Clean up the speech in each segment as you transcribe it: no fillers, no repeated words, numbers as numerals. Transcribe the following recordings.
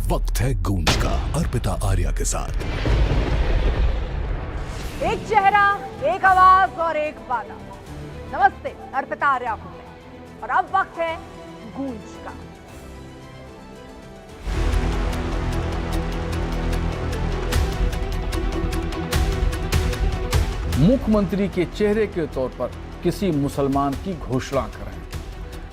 वक्त है गूंज का अर्पिता आर्या के साथ। एक चेहरा, एक आवाज और एक वादा। नमस्ते, अर्पिता आर्या हूं मैं और अब वक्त है गूंज का। मुख्यमंत्री के चेहरे के तौर पर किसी मुसलमान की घोषणा करें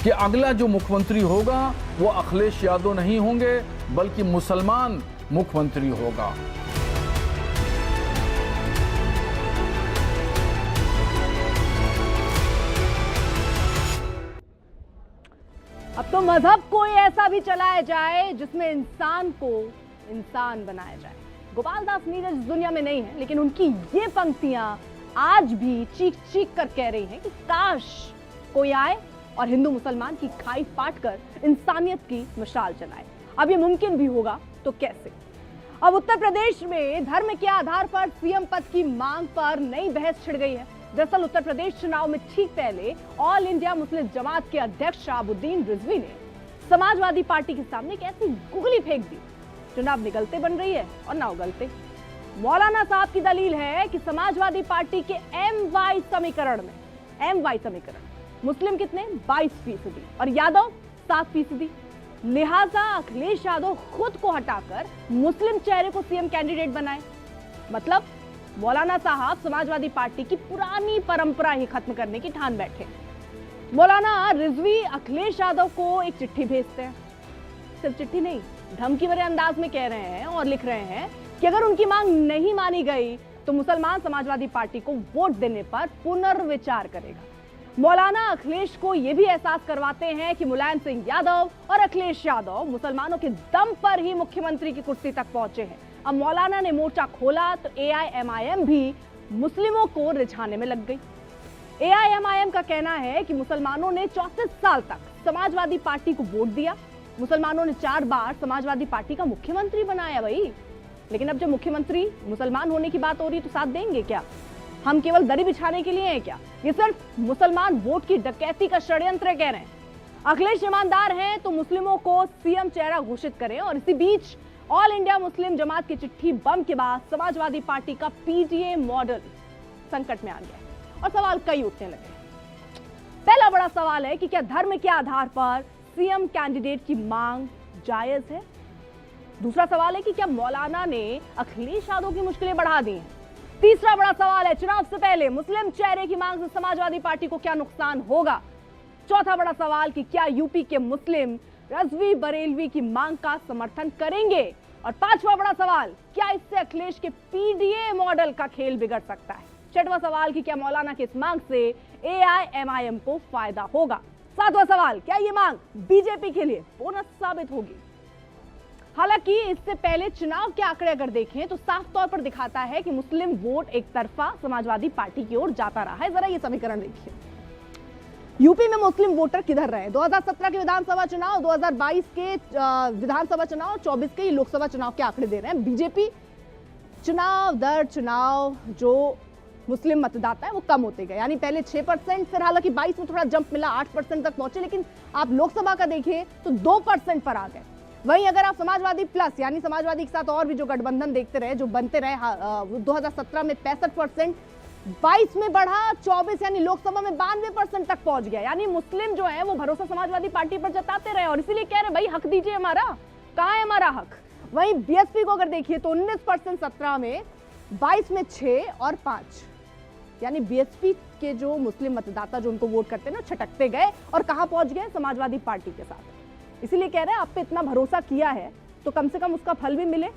कि अगला जो मुख्यमंत्री होगा वो अखिलेश यादव नहीं होंगे बल्कि मुसलमान मुख्यमंत्री होगा। अब तो मजहब कोई ऐसा भी चलाया जाए जिसमें इंसान को इंसान बनाया जाए। गोपाल दास नीरज इस दुनिया में नहीं है, लेकिन उनकी ये पंक्तियां आज भी चीख चीख कर कह रही हैं कि काश कोई आए और हिंदू मुसलमान की खाई फाट कर इंसानियत की मशाल जलाए। अब ये मुमकिन भी होगा तो कैसे? अब उत्तर प्रदेश में धर्म के आधार पर सीएम पद की मांग पर नई बहस छिड़ गई है। दरअसल उत्तर प्रदेश चुनाव में ठीक पहले ऑल इंडिया मुस्लिम जमात के अध्यक्ष शहाबुद्दीन रिजवी ने समाजवादी पार्टी के सामने एक ऐसी गुगली फेंक दी जो ना निगलते बन रही है और ना उगलते। मौलाना साहब की दलील है कि समाजवादी पार्टी के MY समीकरण मुस्लिम कितने 22% और यादव 7%। लिहाजा अखिलेश यादव खुद को हटाकर मुस्लिम चेहरे को सीएम कैंडिडेट बनाए। मतलब मौलाना साहब समाजवादी पार्टी की पुरानी परंपरा ही खत्म करने की ठान बैठे। मौलाना रिजवी अखिलेश यादव को एक चिट्ठी भेजते हैं। सिर्फ चिट्ठी नहीं, धमकी भरे अंदाज में कह रहे हैं और लिख रहे हैं कि अगर उनकी मांग नहीं मानी गई तो मुसलमान समाजवादी पार्टी को वोट देने पर पुनर्विचार करेगा। मौलाना अखिलेश को यह भी एहसास करवाते हैं कि मुलायम सिंह यादव और अखिलेश यादव मुसलमानों के दम पर ही मुख्यमंत्री की कुर्सी तक पहुंचे हैं। अब मौलाना ने मोर्चा खोला तो AIMIM भी मुस्लिमों को रिझाने में लग गई। AIMIM का कहना है कि मुसलमानों ने 34 साल तक समाजवादी पार्टी को वोट दिया। मुसलमानों ने 4 बार समाजवादी पार्टी का मुख्यमंत्री बनाया भाई। लेकिन अब जब मुख्यमंत्री मुसलमान होने की बात हो रही तो साथ देंगे क्या? हम केवल दरी बिछाने के लिए हैं क्या? ये सिर्फ मुसलमान वोट की डकैती का षड्यंत्र कह रहे हैं। अखिलेश ईमानदार हैं तो मुस्लिमों को सीएम चेहरा घोषित करें। और इसी बीच ऑल इंडिया मुस्लिम जमात की चिट्ठी बम के बाद समाजवादी पार्टी का PTA मॉडल संकट में आ गया और सवाल कई उठने लगे। पहला बड़ा सवाल है कि क्या धर्म के आधार पर सीएम कैंडिडेट की मांग जायज है? दूसरा सवाल है कि क्या मौलाना ने अखिलेश यादव की मुश्किलें बढ़ा दी हैं? तीसरा बड़ा सवाल है चुनाव से पहले मुस्लिम चेहरे की मांग से समाजवादी पार्टी को क्या नुकसान होगा? चौथा बड़ा सवाल कि क्या यूपी के मुस्लिम रिजवी बरेलवी की मांग का समर्थन करेंगे? और पांचवा बड़ा सवाल, क्या इससे अखिलेश के PDA मॉडल का खेल बिगड़ सकता है? छठवां सवाल कि क्या मौलाना की इस मांग से AIMIM को फायदा होगा? सातवां सवाल, क्या ये मांग बीजेपी के लिए बोनस साबित होगी? हालांकि इससे पहले चुनाव के आंकड़े अगर देखें तो साफ तौर पर दिखाता है कि मुस्लिम वोट एक तरफा समाजवादी पार्टी की ओर जाता रहा है। जरा ये समीकरण देखिए। यूपी में मुस्लिम वोटर किधर रहे? 2017 के विधानसभा चुनाव, 2022 के विधानसभा चुनाव, 24 के लोकसभा चुनाव के आंकड़े दे रहे हैं। बीजेपी चुनाव दर चुनाव जो मुस्लिम मतदाता है वो कम होते गए। यानी पहले 6%, फिर हालांकि 22 में थोड़ा जंप मिला, 8% तक पहुंचे। लेकिन आप लोकसभा का देखें तो 2% पर आ गए। वहीं अगर आप समाजवादी प्लस यानी समाजवादी के साथ और भी जो गठबंधन देखते रहे, जो बनते रहे, 2017 में 65%, 22 में बढ़ा, 24 यानी लोकसभा में 92% तक पहुंच गया। यानी मुस्लिम जो है वो भरोसा समाजवादी पार्टी पर जताते रहे और इसीलिए कह रहे भाई हक दीजिए हमारा। कहां है हमारा हक? वहीं BSP को अगर देखिए तो 19% 17 में, 22 में 6 और 5, यानी BSP के जो मुस्लिम मतदाता जो उनको वोट करते हैं ना, छटकते गए और कहां पहुंच गए? समाजवादी पार्टी के साथ। इसीलिए कह रहे हैं आप पे इतना भरोसा किया है तो कम से कम उसका फल भी मिले।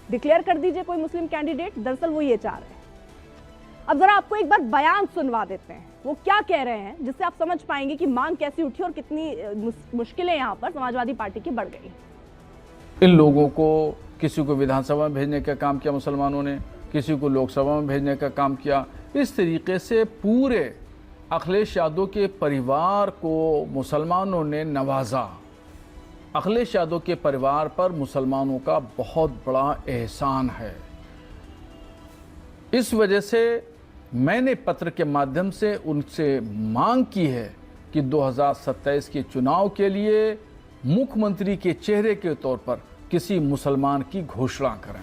डिक्लेयर कर दीजिए कोई मुस्लिम कैंडिडेट। दरअसल वो ये चाह रहे हैं। अब जरा आपको एक बार बयान सुनवा देते हैं वो क्या कह रहे हैं, जिससे आप समझ पाएंगे कि मांग कैसी उठी और कितनी मुश्किलें यहाँ पर समाजवादी पार्टी की बढ़ गई। इन लोगों को किसी को विधानसभा में भेजने का काम किया मुसलमानों ने, किसी को लोकसभा में भेजने का काम किया। इस तरीके से पूरे अखिलेश यादव के परिवार को मुसलमानों ने नवाजा। अखिलेश यादव के परिवार पर मुसलमानों का बहुत बड़ा एहसान है। इस वजह से मैंने पत्र के माध्यम से उनसे मांग की है कि 2027 के चुनाव के लिए मुख्यमंत्री के चेहरे के तौर पर किसी मुसलमान की घोषणा करें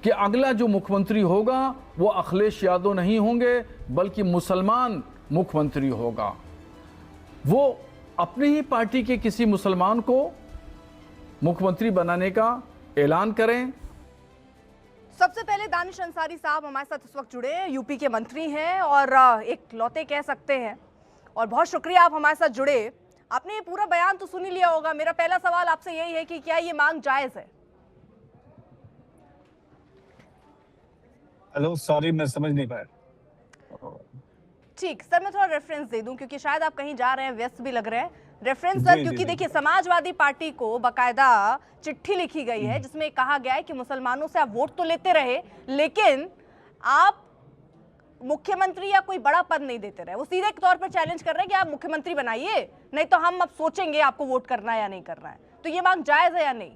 कि अगला जो मुख्यमंत्री होगा वो अखिलेश यादव नहीं होंगे बल्कि मुसलमान मुख्यमंत्री होगा। वो अपनी ही पार्टी के किसी मुसलमान को मुख्यमंत्री बनाने का ऐलान करें। सबसे पहले दानिश अंसारी साहब हमारे साथ इस वक्त जुड़े हैं, यूपी के मंत्री हैं और एक लौते कह सकते हैं, और बहुत शुक्रिया आप हमारे साथ जुड़े। आपने ये पूरा बयान तो सुन ही लिया होगा। मेरा पहला सवाल आपसे यही है कि क्या ये मांग जायज है? हेलो, सॉरी मैं समझ नहीं पाया। ठीक सर, मैं थोड़ा रेफरेंस दे दूं क्योंकि शायद आप कहीं जा रहे हैं, व्यस्त भी लग रहे हैं। रेफरेंस सर, क्योंकि देखिए समाजवादी पार्टी को बकायदा चिट्ठी लिखी गई है जिसमें कहा गया है कि मुसलमानों से आप वोट तो लेते रहे लेकिन आप मुख्यमंत्री या कोई बड़ा पद नहीं देते रहे। वो सीधे तौर पर चैलेंज कर रहे हैं कि आप मुख्यमंत्री बनाइए, नहीं तो हम अब सोचेंगे आपको वोट करना है या नहीं करना है। तो ये मांग जायज है या नहीं?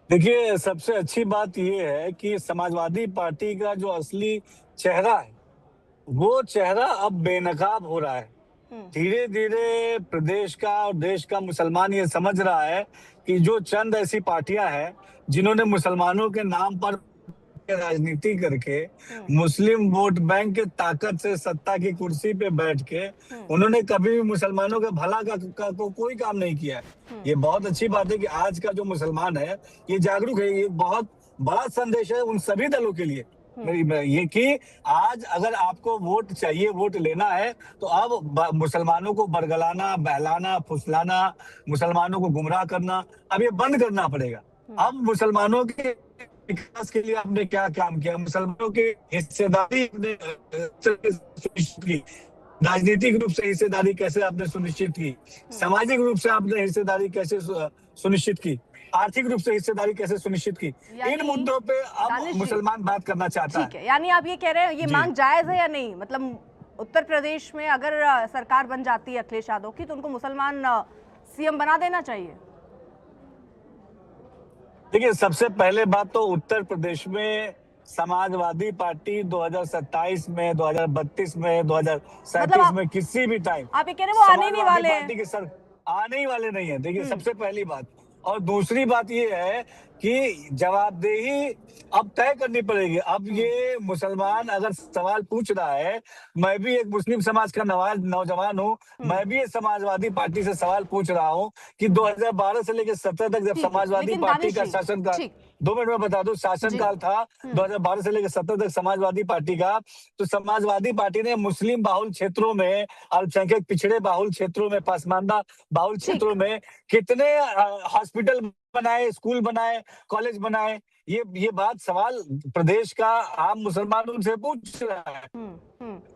देखिए, सबसे अच्छी बात यह है कि समाजवादी पार्टी का जो असली चेहरा है वो चेहरा अब बेनकाब हो रहा है। धीरे धीरे प्रदेश का और देश का मुसलमान ये समझ रहा है कि जो चंद ऐसी पार्टियां हैं जिन्होंने मुसलमानों के नाम पर राजनीति करके मुस्लिम वोट बैंक के ताकत से सत्ता की कुर्सी पे बैठ के उन्होंने कभी भी मुसलमानों के भला का कोई काम नहीं किया है। ये बहुत अच्छी बात है कि आज का जो मुसलमान है ये जागरूक है। ये बहुत बड़ा संदेश है उन सभी दलों के लिए ये कि आज अगर आपको वोट चाहिए, वोट लेना है, तो अब मुसलमानों को बरगलाना, बहलाना, फुसलाना, मुसलमानों को गुमराह करना अब ये बंद करना पड़ेगा। अब मुसलमानों के विकास के लिए आपने क्या काम किया, मुसलमानों की हिस्सेदारी सुनिश्चित की, राजनीतिक रूप से हिस्सेदारी कैसे आपने सुनिश्चित की, सामाजिक रूप से आपने हिस्सेदारी कैसे सुनिश्चित की, आर्थिक रूप से हिस्सेदारी कैसे सुनिश्चित की, इन मुद्दों पे अब मुसलमान बात करना चाहता है। यानी आप ये कह रहे हैं ये मांग जायज है या नहीं? मतलब उत्तर प्रदेश में अगर सरकार बन जाती है अखिलेश यादव की तो उनको मुसलमान सीएम बना देना चाहिए? देखिए, सबसे पहले बात तो उत्तर प्रदेश में समाजवादी पार्टी 2027 में, 2032 में, 2037 में किसी भी टाइम आप ये कह रहे हैं वो आने नहीं वाले हैं? पार्टी के सर आने ही वाले नहीं है। देखिए, सबसे पहली बात। और दूसरी बात ये है कि जवाबदेही अब तय करनी पड़ेगी। अब ये मुसलमान अगर सवाल पूछ रहा है, मैं भी एक मुस्लिम समाज का नौजवान हूँ, मैं भी समाजवादी पार्टी से सवाल पूछ रहा हूँ कि 2012 से लेकर 17 तक जब समाजवादी पार्टी का शासनकाल, 2 मिनट में बता दूं, शासनकाल था 2012 से लेकर 17 तक समाजवादी पार्टी का, तो समाजवादी पार्टी ने मुस्लिम बाहुल क्षेत्रों में, अल्पसंख्यक पिछड़े बाहुल क्षेत्रों में, पसमानदा बाहुल क्षेत्रों में कितने हॉस्पिटल बनाए, स्कूल बनाए, कॉलेज बनाए। ये बात सवाल प्रदेश का आम मुसलमानों से पूछ रहा है।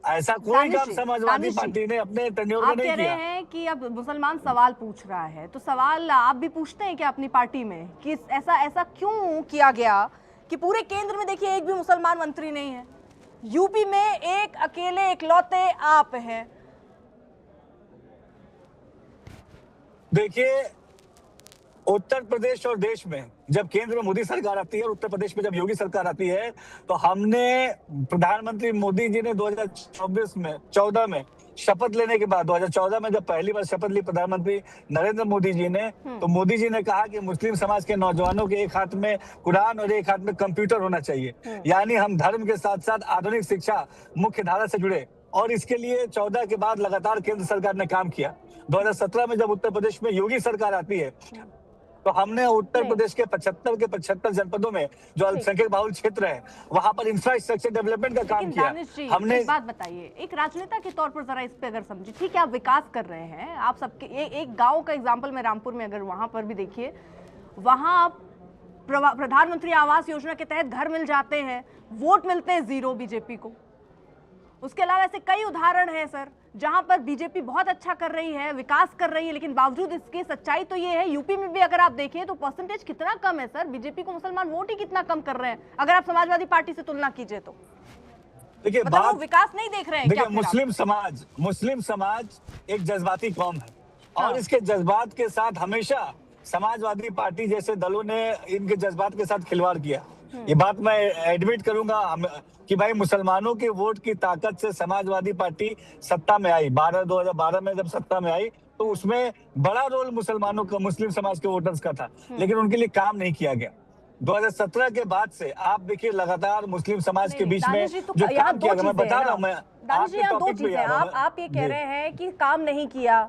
ऐसा कोई काम समाजवादी पार्टी ने अपने टेन्योर में नहीं किया। आप कह रहे हैं कि अब मुसलमान सवाल पूछ रहा है, तो सवाल आप भी पूछते हैं क्या अपनी पार्टी में कि ऐसा क्यों किया गया कि पूरे केंद्र में देखिए एक भी मुसलमान मंत्री नहीं है, यूपी में एक अकेले इकलौते आप हैं? देखिए, उत्तर प्रदेश और देश में जब केंद्र में मोदी सरकार आती है और उत्तर प्रदेश में जब योगी सरकार आती है, तो हमने प्रधानमंत्री मोदी जी ने 2014 में शपथ लेने के बाद, 2014 में जब पहली बार शपथ ली प्रधानमंत्री नरेंद्र मोदी जी ने, तो मोदी जी ने कहा कि मुस्लिम समाज के नौजवानों के एक हाथ में कुरान और एक हाथ में कंप्यूटर होना चाहिए। यानी हम धर्म के साथ साथ आधुनिक शिक्षा मुख्य धारा से जुड़े, और इसके लिए 14 के बाद लगातार केंद्र सरकार ने काम किया। 2017 में जब उत्तर प्रदेश में योगी सरकार आती है, तो हमने उत्तर प्रदेश के 75 जनपदों में जो अल्पसंख्यक बाहुल क्षेत्र है वहां पर इंफ्रास्ट्रक्चर डेवलपमेंट का काम किया। हमने एक बात बताइए, एक राजनेता के तौर पर जरा इस पे अगर समझिए, ठीक है आप विकास कर रहे हैं, आप सबके एक गांव का एग्जांपल में रामपुर में अगर वहां पर भी देखिए, वहां प्रधानमंत्री आवास योजना के तहत घर मिल जाते हैं, वोट मिलते हैं 0 बीजेपी को। उसके अलावा ऐसे कई उदाहरण हैं सर जहां पर बीजेपी बहुत अच्छा कर रही है, विकास कर रही है, लेकिन बावजूद इसके सच्चाई तो ये है यूपी में भी अगर आप देखें तो परसेंटेज कितना कम है सर, बीजेपी को मुसलमान वोट ही कितना कम कर रहे हैं अगर आप समाजवादी पार्टी से तुलना कीजिए तो। देखिए, मतलब वो विकास नहीं देख रहे हैं क्या? मुस्लिम समाज एक जज्बाती कौम है और इसके जज्बात के साथ हमेशा समाजवादी पार्टी जैसे दलों ने इनके जज्बात के साथ खिलवाड़ किया। ये बात मैं एडमिट करूंगा कि भाई मुसलमानों के वोट की ताकत से समाजवादी पार्टी सत्ता में आई। 2012 में जब सत्ता में आई तो उसमें बड़ा रोल मुसलमानों का, मुस्लिम समाज के वोटर्स का था, लेकिन उनके लिए काम नहीं किया गया। 2017 के बाद से आप देखिए लगातार मुस्लिम समाज के बीच में दानिश जी, तो जो यहाँ काम दो किया गया, मैं चीजें बता हैं रहा हूँ, ना। मैं दानिश जी, आपके यहाँ दो टॉपिक पे चीजें आ रहा हूँ आप ये कह जी। रहे हैं कि काम नहीं किया,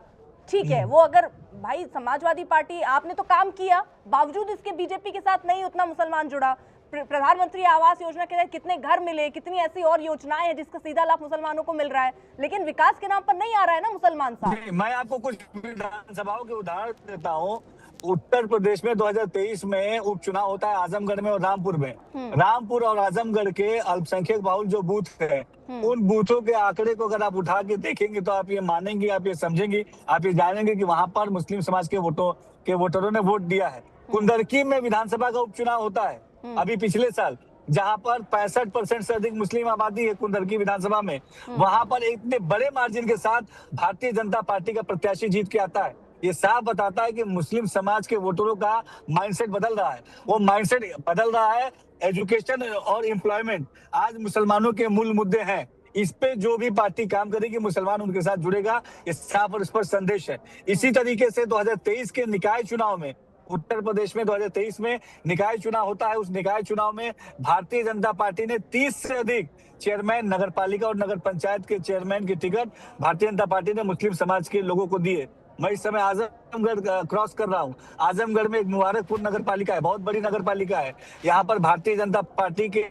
ठीक है, वो अगर भाई समाजवादी पार्टी आपने तो काम किया, बावजूद इसके बीजेपी के साथ नहीं उतना मुसलमान जुड़ा। प्रधानमंत्री आवास योजना के तहत कितने घर मिले, कितनी ऐसी और योजनाएं हैं जिसका सीधा लाभ मुसलमानों को मिल रहा है, लेकिन विकास के नाम पर नहीं आ रहा है ना मुसलमान साहब। मैं आपको कुछ विधानसभाओं के उदाहरण देता हूँ। उत्तर प्रदेश में 2023 में उपचुनाव होता है आजमगढ़ में और रामपुर में। रामपुर और आजमगढ़ के अल्पसंख्यक बहुल जो बूथ है, उन बूथों के आंकड़े को अगर आप उठा के देखेंगे तो आप ये मानेंगे, आप ये समझेंगे, आप ये जानेंगे कि वहां पर मुस्लिम समाज के वोटरों ने वोट दिया है। कुंदरकी में विधानसभा का उपचुनाव होता है अभी पिछले साल, जहां पर 65% से अधिक मुस्लिम आबादी है कुंदरकी विधानसभा में। वहां पर इतने बड़े मार्जिन के साथ भारतीय जनता पार्टी का प्रत्याशी जीत के आता है। ये साफ बताता है कि मुस्लिम समाज के वोटरों का माइंडसेट बदल रहा है। वो माइंडसेट बदल रहा है। एजुकेशन और एम्प्लॉयमेंट आज मुसलमानों के मूल मुद्दे हैं। इस पे जो भी पार्टी काम करेगी मुसलमान उनके साथ जुड़ेगा, ये साफ और स्पष्ट संदेश है। इसी तरीके से 2023 के निकाय चुनाव में उत्तर प्रदेश में 2023 में निकाय चुनाव होता है। उस निकाय चुनाव में भारतीय जनता पार्टी ने 30 से अधिक चेयरमैन, नगर पालिका और नगर पंचायत के चेयरमैन की टिकट भारतीय जनता पार्टी ने मुस्लिम समाज के लोगों को दिए। मैं इस समय आजमगढ़ क्रॉस कर रहा हूँ। आजमगढ़ में एक मुबारकपुर नगर पालिका है, बहुत बड़ी नगर पालिका है। यहाँ पर भारतीय जनता पार्टी के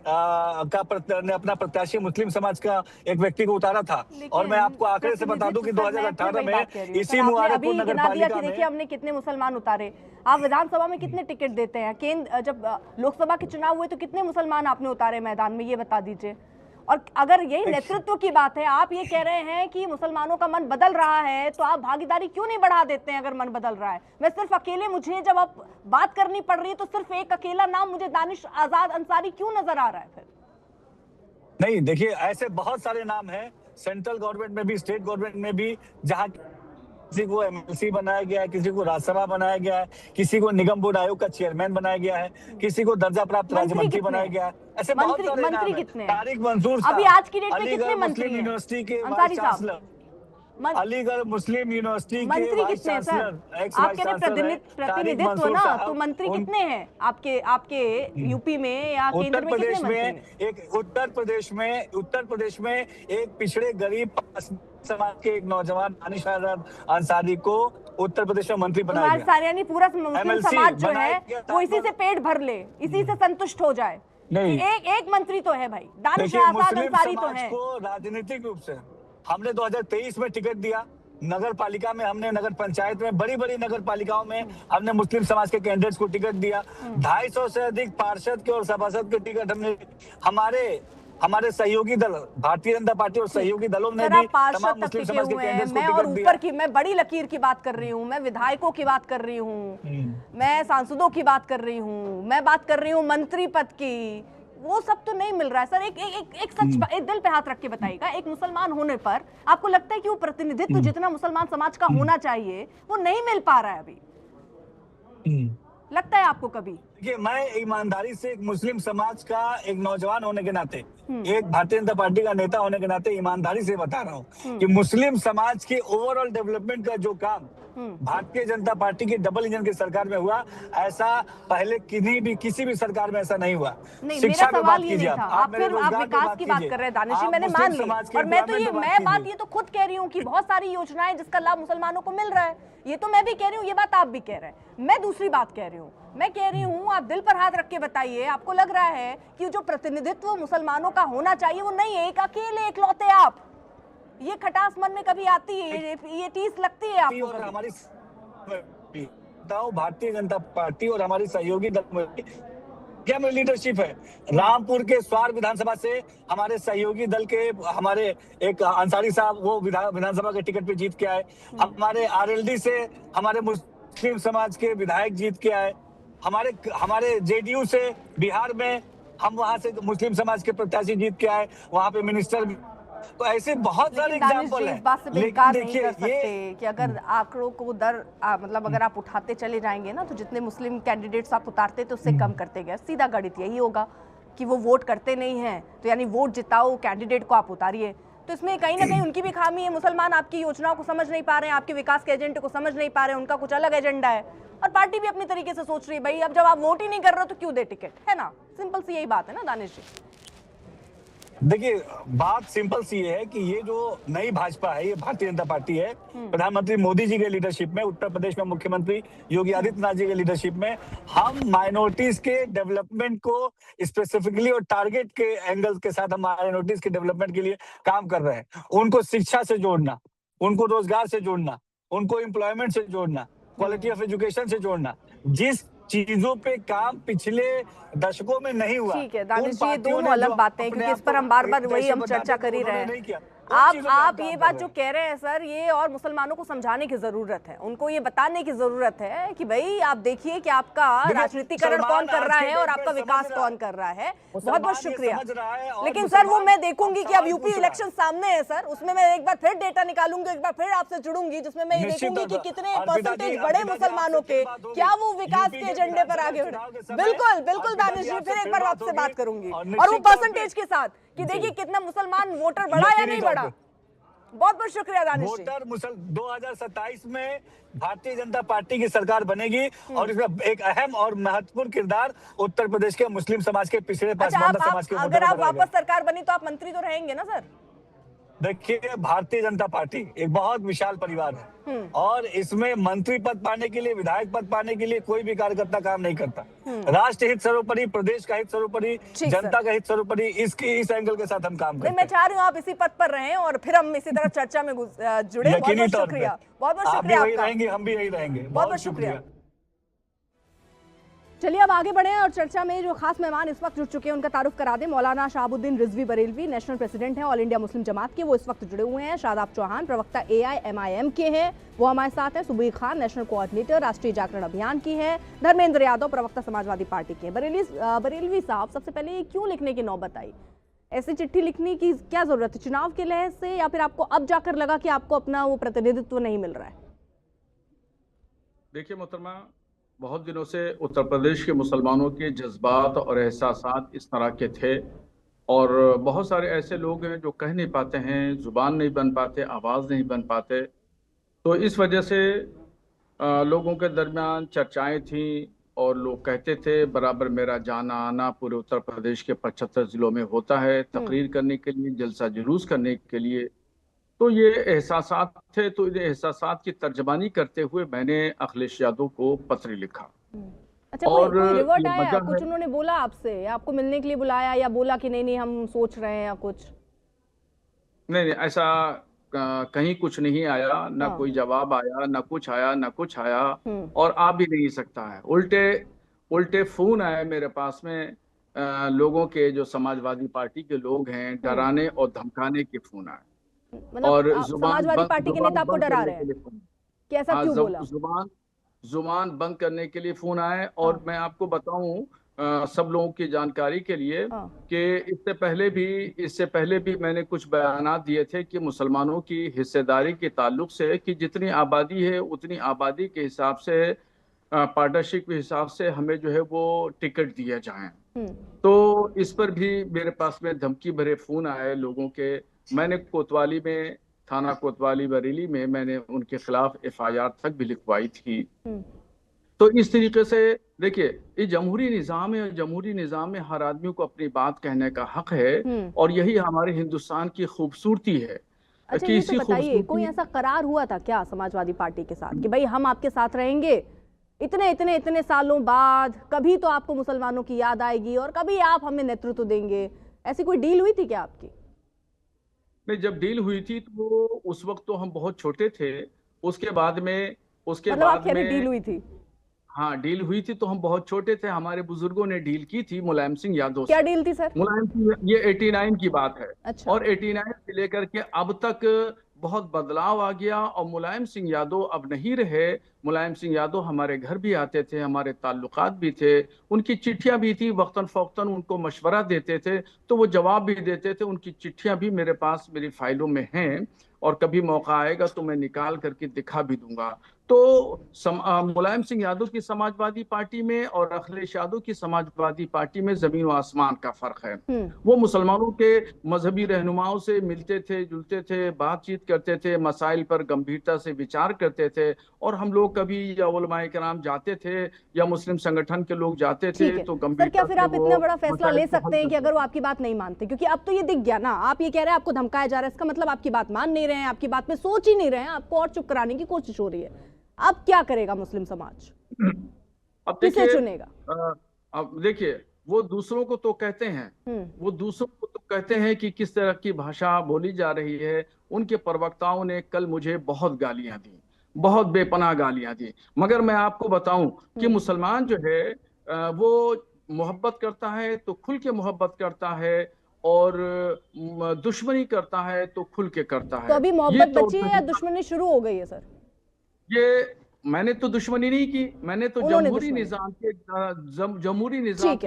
ने अपना प्रत्याशी मुस्लिम समाज का एक व्यक्ति को उतारा था। और मैं आपको आंकड़े से बता दूं कि 2018 में इसी मुबारकपुर नगर पालिका में देखिए हमने कितने मुसलमान उतारे। आप विधानसभा में कितने टिकट देते हैं? केंद्र जब लोकसभा के चुनाव हुए तो कितने मुसलमान आपने उतारे मैदान में, ये बता दीजिए। और अगर यही नेतृत्व की बात है, आप ये कह रहे हैं कि मुसलमानों का मन बदल रहा है, तो आप भागीदारी क्यों नहीं बढ़ा देते हैं अगर मन बदल रहा है? मैं सिर्फ अकेले, मुझे जब आप बात करनी पड़ रही है तो सिर्फ एक अकेला नाम मुझे दानिश आजाद अंसारी क्यों नजर आ रहा है फिर? नहीं, देखिए ऐसे बहुत सारे नाम हैं सेंट्रल गवर्नमेंट में भी, स्टेट गवर्नमेंट में भी, जहां किसी को एमएलसी बनाया गया है, किसी को राज्यसभा बनाया गया है, किसी को निगम बोर्ड आयोग का चेयरमैन बनाया गया है, किसी को दर्जा प्राप्त राज्य मंत्री बनाया गया है। ऐसे बहुत सारे नाम हैं। तारिक मंसूर साहब, अभी आज की डेट में कितने मंत्री हैं? यूनिवर्सिटी के अंसारी साहब, अलीगढ़ मुस्लिम यूनिवर्सिटी के मंत्री कितने हैं सर? आप कह रहे प्रतिनिधित्व ना, तो मंत्री कितने हैं आपके यूपी में या केंद्र में कितने मंत्री हैं? उत्तर प्रदेश में एक पिछड़े गरीब समाज के एक नौजवान दानिश आजाद अंसारी को उत्तर प्रदेश में मंत्री बनाया गया। यानी पूरा मुस्लिम समाज जो है वो इसी से पेट भर ले, इसी से संतुष्ट हो जाए। नहीं, एक मंत्री तो है भाई, दानिश आजाद अंसारी तो है। राजनीतिक रूप से हमने 2023 में टिकट दिया। नगर पालिका में हमने, नगर पंचायत में, बड़ी बड़ी नगर पालिकाओं में हमने मुस्लिम समाज के कैंडिडेट्स को टिकट दिया। 250 से अधिक पार्षद के और सभासद के टिकट हमने, हमारे सहयोगी दल भारतीय जनता पार्टी और सहयोगी दलों ने भी तमाम मुस्लिम समाज के कैंडिडेट्स को टिकट दिया। ऊपर की मैं बड़ी लकीर की बात कर रही हूँ, मैं विधायकों की बात कर रही हूँ, मैं सांसदों की बात कर रही हूँ, मैं बात कर रही हूँ मंत्री पद की। वो सब तो नहीं मिल रहा है सर। एक सच एक दिल पे हाथ रख के बताइएगा, एक मुसलमान होने पर आपको लगता है कि वो प्रतिनिधित्व जितना मुसलमान समाज का होना चाहिए वो नहीं मिल पा रहा है अभी? लगता है आपको कभी? देखिए, मैं ईमानदारी से एक मुस्लिम समाज का एक नौजवान होने के नाते, एक भारतीय जनता पार्टी का नेता होने के नाते ईमानदारी से बता रहा हूँ कि मुस्लिम समाज के ओवरऑल डेवलपमेंट का जो काम भारतीय जनता पार्टी की डबल इंजन की सरकार में हुआ, ऐसा पहले किसी भी सरकार में ऐसा नहीं हुआ। शिक्षा पे बात कीजिए आप फिर आप विकास की बात कर रहे हैं दानिश जी, मैंने मान ली। और मैं ये तो खुद कह रही हूँ कि बहुत सारी योजनाएं जिसका लाभ मुसलमानों को मिल रहा है, ये तो मैं भी कह रही हूँ, ये बात आप भी कह रहे हैं। मैं दूसरी बात कह रही हूँ, मैं कह रही हूँ आप दिल पर हाथ रख के बताइए, आपको लग रहा है कि जो प्रतिनिधित्व मुसलमानों का होना चाहिए वो नहीं है? एक अकेले इकलौते आप, ये खटास मन में कभी आती है, ये टीस लगती है आपको? और हमारी भारतीय जनता पार्टी और हमारी सहयोगी दल में क्या में लीडरशिप है। रामपुर के स्वार विधानसभा से हमारे सहयोगी दल के हमारे एक अंसारी साहब वो विधानसभा के टिकट पे जीत के आए। हमारे आरएलडी से हमारे मुस्लिम समाज के विधायक जीत के आए। हमारे जेडीयू से बिहार में हम वहां से मुस्लिम समाज के प्रत्याशी जीत के आए, वहां पे मिनिस्टर। तो ऐसे बहुत सारे एग्जांपल हैं। इस बात से इनकार नहीं कर सकते कि अगर आंकड़ों को मतलब अगर आप उठाते चले जाएंगे ना, तो जितने मुस्लिम कैंडिडेट्स आप उतारते तो उससे कम करते गए। सीधा गणित यही होगा कि वो वोट करते नहीं हैं, तो यानी वोट जिताओ कैंडिडेट को आप उतारिए। तो इसमें कहीं ना कहीं उनकी भी खामी है। मुसलमान आपकी योजनाओं को समझ नहीं पा रहे हैं, आपके विकास के एजेंडे को समझ नहीं पा रहे हैं, उनका कुछ अलग एजेंडा है और पार्टी भी अपनी तरीके से सोच रही है भाई अब जब आप वोट ही नहीं कर रहे हो तो क्यों दे टिकट, है ना? सिंपल सी यही बात है ना दानिश जी। देखिए, बात सिंपल सी है कि ये जो नई भाजपा है, ये भारतीय जनता पार्टी है। प्रधानमंत्री मोदी जी के लीडरशिप में, उत्तर प्रदेश में मुख्यमंत्री योगी आदित्यनाथ जी के लीडरशिप में हम माइनॉरिटीज के डेवलपमेंट को स्पेसिफिकली और टारगेट के एंगल के साथ हम माइनॉरिटीज के डेवलपमेंट के लिए काम कर रहे हैं। उनको शिक्षा से जोड़ना, उनको रोजगार से जोड़ना, उनको एम्प्लॉयमेंट से जोड़ना, क्वालिटी ऑफ एजुकेशन से जोड़ना, जिस चीजों पे काम पिछले दशकों में नहीं हुआ। ठीक है दानिश जी, ये दोनों अलग बातें हैं क्योंकि इस पर हम बार बार वही हम चर्चा कर ही रहे हैं। आप ये बात जो कह रहे हैं सर, ये और मुसलमानों को समझाने की जरूरत है, उनको ये बताने की जरूरत है कि भाई आप देखिए कि आपका राजनीतिकरण कौन कर रहा है और आपका विकास कौन कर रहा है। बहुत बहुत शुक्रिया। लेकिन सर वो मैं देखूंगी कि अब यूपी इलेक्शन सामने है सर, उसमें मैं एक बार फिर डेटा निकालूंगी, एक बार फिर आपसे जुड़ूंगी, जिसमें मैं ये देखूंगी कि कितने परसेंटेज बड़े मुसलमानों के, क्या वो विकास के एजेंडे पर आगे बढ़े। बिल्कुल बिल्कुल दानिश जी, फिर एक बार आपसे बात करूंगी और वो परसेंटेज के साथ कि देखिए कितना मुसलमान वोटर बढ़ा या नहीं बढ़ा। बहुत बहुत शुक्रिया दानिश जी। 2027 में भारतीय जनता पार्टी की सरकार बनेगी और इसमें एक अहम और महत्वपूर्ण किरदार उत्तर प्रदेश के मुस्लिम समाज के पिछड़े पासवान समाज के। अगर आप वापस सरकार बनी तो आप मंत्री तो रहेंगे ना सर? देखिए, भारतीय जनता पार्टी एक बहुत विशाल परिवार है और इसमें मंत्री पद पाने के लिए, विधायक पद पाने के लिए कोई भी कार्यकर्ता काम नहीं करता। राष्ट्र हित सर्वोपरि, प्रदेश का हित सर्वोपरि, जनता का हित सर्वोपरि, इस एंगल के साथ हम काम करते हैं। मैं चाह रही हूँ आप इसी पद पर रहें और फिर हम इसी तरह चर्चा में जुड़े। बहुत बहुत शुक्रिया, बहुत बहुत शुक्रिया आपका। हम भी यही रहेंगे। बहुत बहुत शुक्रिया। चलिए अब आगे बढ़े और चर्चा में जो खास मेहमान इस वक्त जुड़ चुके हैं उनका तारुफ करा दें। मौलाना शहाबुद्दीन रिजवी बरेलवी नेशनल प्रेसिडेंट हैं ऑल इंडिया मुस्लिम जमात के, वो इस वक्त जुड़े हुए हैं। शादाब चौहान प्रवक्ता AIMIM के हैं, वो हमारे साथ हैं। सुबीर खान नेशनल कोऑर्डिनेटर राष्ट्रीय जागरण अभियान की है। धर्मेंद्र यादव प्रवक्ता समाजवादी पार्टी के। बरेलवी साहब, सबसे पहले क्यों लिखने की नौबत आई? ऐसी चिट्ठी लिखने की क्या जरूरत है? चुनाव के लिहाज से या फिर आपको अब जाकर लगा कि आपको अपना वो प्रतिनिधित्व नहीं मिल रहा है? देखिए मोहतरमा, बहुत दिनों से उत्तर प्रदेश के मुसलमानों के जज्बात और एहसासात इस तरह के थे और बहुत सारे ऐसे लोग हैं जो कह नहीं पाते हैं, जुबान नहीं बन पाते, आवाज़ नहीं बन पाते। तो इस वजह से लोगों के दरमियान चर्चाएं थीं और लोग कहते थे बराबर मेरा जाना आना पूरे उत्तर प्रदेश के 75 ज़िलों में होता है, तकरीर करने के लिए, जलसा जुलूस करने के लिए। तो ये एहसासात थे, तो इन एहसासात की तर्जमानी करते हुए मैंने अखिलेश यादव को पत्र लिखा। अच्छा, और कोई रिवर्ट आया? कुछ उन्होंने बोला आपसे, आपको मिलने के लिए बुलाया या बोला कि नहीं नहीं हम सोच रहे हैं या कुछ? नहीं, ऐसा कहीं कुछ नहीं आया, ना कोई जवाब आया, ना कुछ आया, ना कुछ आया और आ भी नहीं सकता है। उल्टे फोन आए मेरे पास में लोगों के, जो समाजवादी पार्टी के लोग हैं, डराने और धमकाने के फोन आए। मतलब और समाजवादी पार्टी के नेता आपको डरा रहे हैं कि ऐसा क्यों बोला? जुबान बंद करने के लिए फोन आए। और मैं आपको बताऊं सब लोगों की जानकारी के लिए कि इससे पहले भी मैंने कुछ बयानात दिए थे कि मुसलमानों की हिस्सेदारी के ताल्लुक से कि जितनी आबादी है उतनी आबादी के हिसाब से, पार्टनरशिप के हिसाब से हमें जो है वो टिकट दिए जाएं। तो इस पर भी मेरे पास में धमकी भरे फोन आए लोगों के। मैंने कोतवाली में, थाना कोतवाली बरेली में मैंने उनके खिलाफ FIR तक भी लिखवाई थी। तो इस तरीके से देखिए, ये जमहूरी निज़ाम है, जमहूरी निज़ाम में हर आदमी को अपनी बात कहने का हक है और यही हमारे हिंदुस्तान की खूबसूरती है। अच्छा, ये तो बताइए, कोई ऐसा करार हुआ था क्या समाजवादी पार्टी के साथ कि भाई हम आपके साथ रहेंगे इतने सालों बाद, कभी तो आपको मुसलमानों की याद आएगी और कभी आप हमें नेतृत्व देंगे? ऐसी कोई डील हुई थी क्या आपकी? नहीं, जब डील हुई थी तो उस वक्त तो हम बहुत छोटे थे। उसके बाद में डील हुई थी? हाँ, डील हुई थी तो हम बहुत छोटे थे। हमारे बुजुर्गों ने डील की थी मुलायम सिंह यादव से। क्या डील थी सर? मुलायम सिंह, ये 89 की बात है। अच्छा। और 89 से लेकर के अब तक बहुत बदलाव आ गया और मुलायम सिंह यादव अब नहीं रहे। मुलायम सिंह यादव हमारे घर भी आते थे, हमारे ताल्लुकात भी थे, उनकी चिट्ठियां भी थी, वक्तन फ़ौक्तन उनको मशवरा देते थे तो वो जवाब भी देते थे। उनकी चिट्ठियां भी मेरे पास, मेरी फाइलों में हैं और कभी मौका आएगा तो मैं निकाल करके दिखा भी दूंगा। तो मुलायम सिंह यादव की समाजवादी पार्टी में और अखिलेश यादव की समाजवादी पार्टी में जमीन व आसमान का फर्क है। वो मुसलमानों के मजहबी रहनुमाओं से मिलते थे, जुलते थे, बातचीत करते थे, मसाइल पर गंभीरता से विचार करते थे, और हम लोग कभी या उलमाए कराम जाते थे या मुस्लिम संगठन के लोग जाते थे तो सर, गंभीरता क्या फिर आप इतना बड़ा फैसला ले सकते हैं कि अगर वो आप आपकी बात नहीं मानते? क्योंकि अब तो ये दिख गया ना, आप ये कह रहे हैं आपको धमकाया जा रहा है, इसका मतलब आपकी बात मान नहीं रहे हैं, आपकी बात में सोच ही नहीं रहे हैं, आपको और चुप कराने की कोशिश हो रही है। अब क्या करेगा मुस्लिम समाज? अब किसे चुनेगा? अब देखिए, वो दूसरों को तो कहते हैं, वो दूसरों को तो कहते हैं कि किस तरह की भाषा बोली जा रही है। उनके प्रवक्ताओं ने कल मुझे बहुत गालियां दी, बहुत बेपनाह गालियां दी, मगर मैं आपको बताऊं कि मुसलमान जो है वो मोहब्बत करता है तो खुल के मोहब्बत करता है, और दुश्मनी करता है तो खुल के करता है। तो अभी मोहब्बत बची है या दुश्मनी शुरू हो गई है सर? ये मैंने तो दुश्मनी नहीं की, मैंने तो जमहूरी निजाम के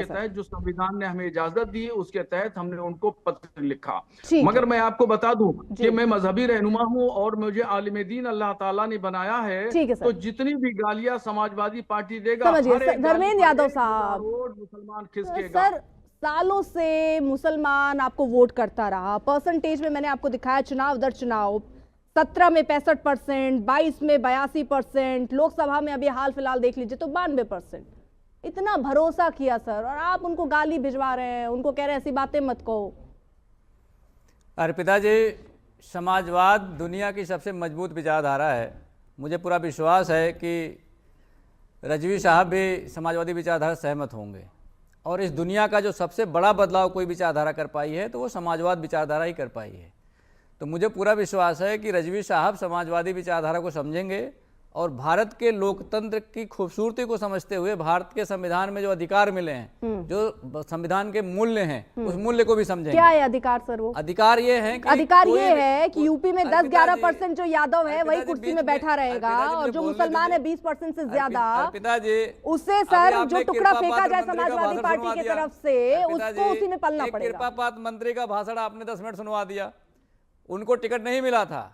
तहत जो संविधान ने हमें इजाजत दी उसके तहत हमने उनको पत्र लिखा। मगर मैं आपको बता दूं कि मैं मजहबी रहनुमा हूं और मुझे आलिम दीन अल्लाह ताला ने बनाया है, तो जितनी भी गालियां समाजवादी पार्टी देगा, धर्मेंद्र यादव साहब, मुसलमान खिसकेगा। सर, सालों से मुसलमान आपको वोट करता रहा, परसेंटेज में मैंने आपको दिखाया चुनाव दर चुनाव, 17 में 65%, 22 में 82%, लोकसभा में अभी हाल फिलहाल देख लीजिए तो 92%। इतना भरोसा किया सर, और आप उनको गाली भिजवा रहे हैं, उनको कह रहे हैं ऐसी बातें मत कहो। अर्पिता जी, समाजवाद दुनिया की सबसे मजबूत विचारधारा है। मुझे पूरा विश्वास है कि रजवी साहब भी समाजवादी विचारधारा से सहमत होंगे, और इस दुनिया का जो सबसे बड़ा बदलाव कोई विचारधारा कर पाई है तो वो समाजवाद विचारधारा ही कर पाई है। तो मुझे पूरा विश्वास है कि रजवी साहब समाजवादी विचारधारा को समझेंगे और भारत के लोकतंत्र की खूबसूरती को समझते हुए भारत के संविधान में जो अधिकार मिले हैं, जो संविधान के मूल्य हैं, उस मूल्य को भी समझेंगे। क्या है अधिकार सर? वो अधिकार ये है कि यूपी में 10-11% जो यादव है वही कुर्सी में बैठा रहेगा, और जो मुसलमान है 20% से ज्यादा, उससे सर जो टुकड़ा फेंका जाए समाजवादी पार्टी की तरफ से, उसको उसी में पलना पड़ेगा। कृपापात मंत्री का भाषण आपने 10 मिनट सुनवा दिया, उनको टिकट नहीं मिला था,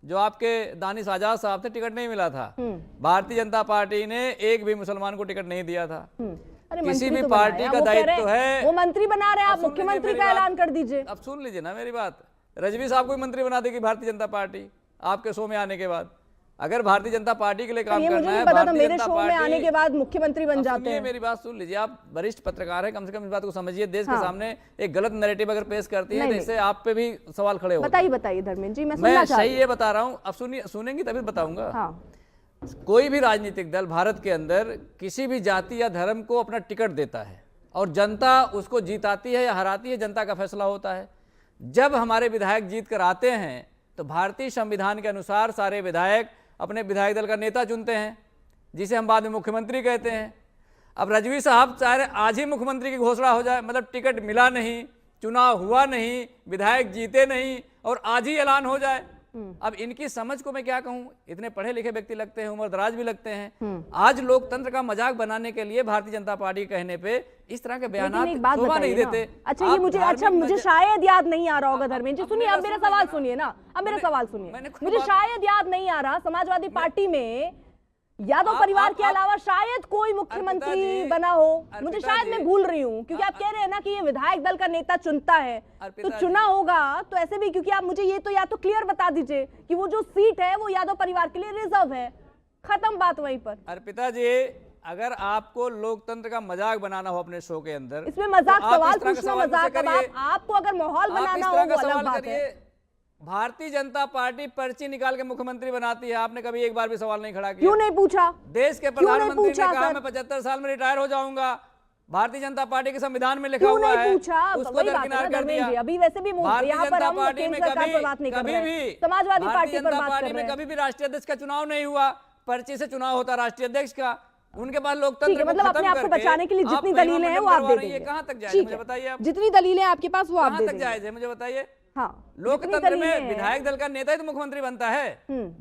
जो आपके दानिश आजाद साहब थे टिकट नहीं मिला था। भारतीय जनता पार्टी ने एक भी मुसलमान को टिकट नहीं दिया था। किसी भी पार्टी का दायित्व है, वो मंत्री बना रहे हैं, आप मुख्यमंत्री का ऐलान कर दीजिए। अब सुन लीजिए ना मेरी बात, रजवी साहब को मंत्री बना देगी भारतीय जनता पार्टी आपके शो में आने के बाद। अगर भारतीय जनता पार्टी के लिए काम करना है, मेरे शो में आने के बाद मुख्यमंत्री बन जाते हैं। मेरी बात सुन लीजिए, आप वरिष्ठ पत्रकार हैं, कम से कम इस बात को समझिए। देश के सामने एक गलत नैरेटिव अगर पेश करती है तो इससे आप पे भी सवाल खड़े होते हैं। बताइए धर्मेंद्र जी, मैं सही ये बता रहा हूँ, अब सुनेंगी तभी बताऊंगा। कोई भी राजनीतिक दल भारत के अंदर किसी भी जाति या धर्म को अपना टिकट देता है और जनता उसको जीताती है या हराती है, जनता का फैसला होता है। जब हमारे विधायक जीत कर आते हैं तो भारतीय संविधान के अनुसार सारे विधायक अपने विधायक दल का नेता चुनते हैं, जिसे हम बाद में मुख्यमंत्री कहते हैं। अब रजवी साहब चाहे आज ही मुख्यमंत्री की घोषणा हो जाए, मतलब टिकट मिला नहीं, चुनाव हुआ नहीं, विधायक जीते नहीं और आज ही ऐलान हो जाए। अब इनकी समझ को मैं क्या कहूं, इतने पढ़े लिखे व्यक्ति लगते हैं, उम्र दराज भी लगते हैं। आज लोकतंत्र का मजाक बनाने के लिए भारतीय जनता पार्टी कहने पे इस तरह के बयानात शोभा नहीं देते। मुझे शायद याद नहीं आ रहा होगा धर्मेंद्र जी, सुनिए अब मेरा सवाल सुनिए ना, अब मेरा सवाल सुनिए। मुझे शायद याद नहीं आ रहा, समाजवादी पार्टी में यादव परिवार के अलावा शायद कोई मुख्यमंत्री बना हो। मुझे शायद मैं भूल रही हूँ, क्योंकि आप कह रहे हैं ना कि ये विधायक दल का नेता चुनता है, तो चुना होगा तो ऐसे भी, क्योंकि आप मुझे ये तो या तो क्लियर बता दीजिए कि वो जो सीट है वो यादव परिवार के लिए रिजर्व है, खत्म बात वहीं पर। अर्पिता जी, अगर आपको लोकतंत्र का मजाक बनाना हो अपने शो के अंदर, इसमें मजाक सवाल पूछना मजाक, आपको अगर माहौल बनाना हो वो अलग बात है। भारतीय जनता पार्टी पर्ची निकाल के मुख्यमंत्री बनाती है, आपने कभी एक बार भी सवाल नहीं खड़ा किया। क्यों नहीं पूछा? देश के प्रधानमंत्री ने कहा मैं 75 साल में रिटायर हो जाऊंगा, भारतीय जनता पार्टी के संविधान में लिखा हुआ है, उसको दरकिनार कर दिया। अभी वैसे भी भारतीय जनता पार्टी में कभी भी राष्ट्रीय अध्यक्ष का चुनाव नहीं हुआ, पर्ची से चुनाव होता राष्ट्रीय अध्यक्ष का। उनके पास लोकतंत्र मतलब अपने आप को बचाने के लिए जितनी दलीलें हैं वो आप दे देंगे। कहाँ तक जाए मुझे बताइए, जितनी दलीलें आपके पास वो आप दे देंगे। जायज है मुझे बताइए। हाँ, लोकतंत्र में विधायक दल का नेता ही तो मुख्यमंत्री बनता है।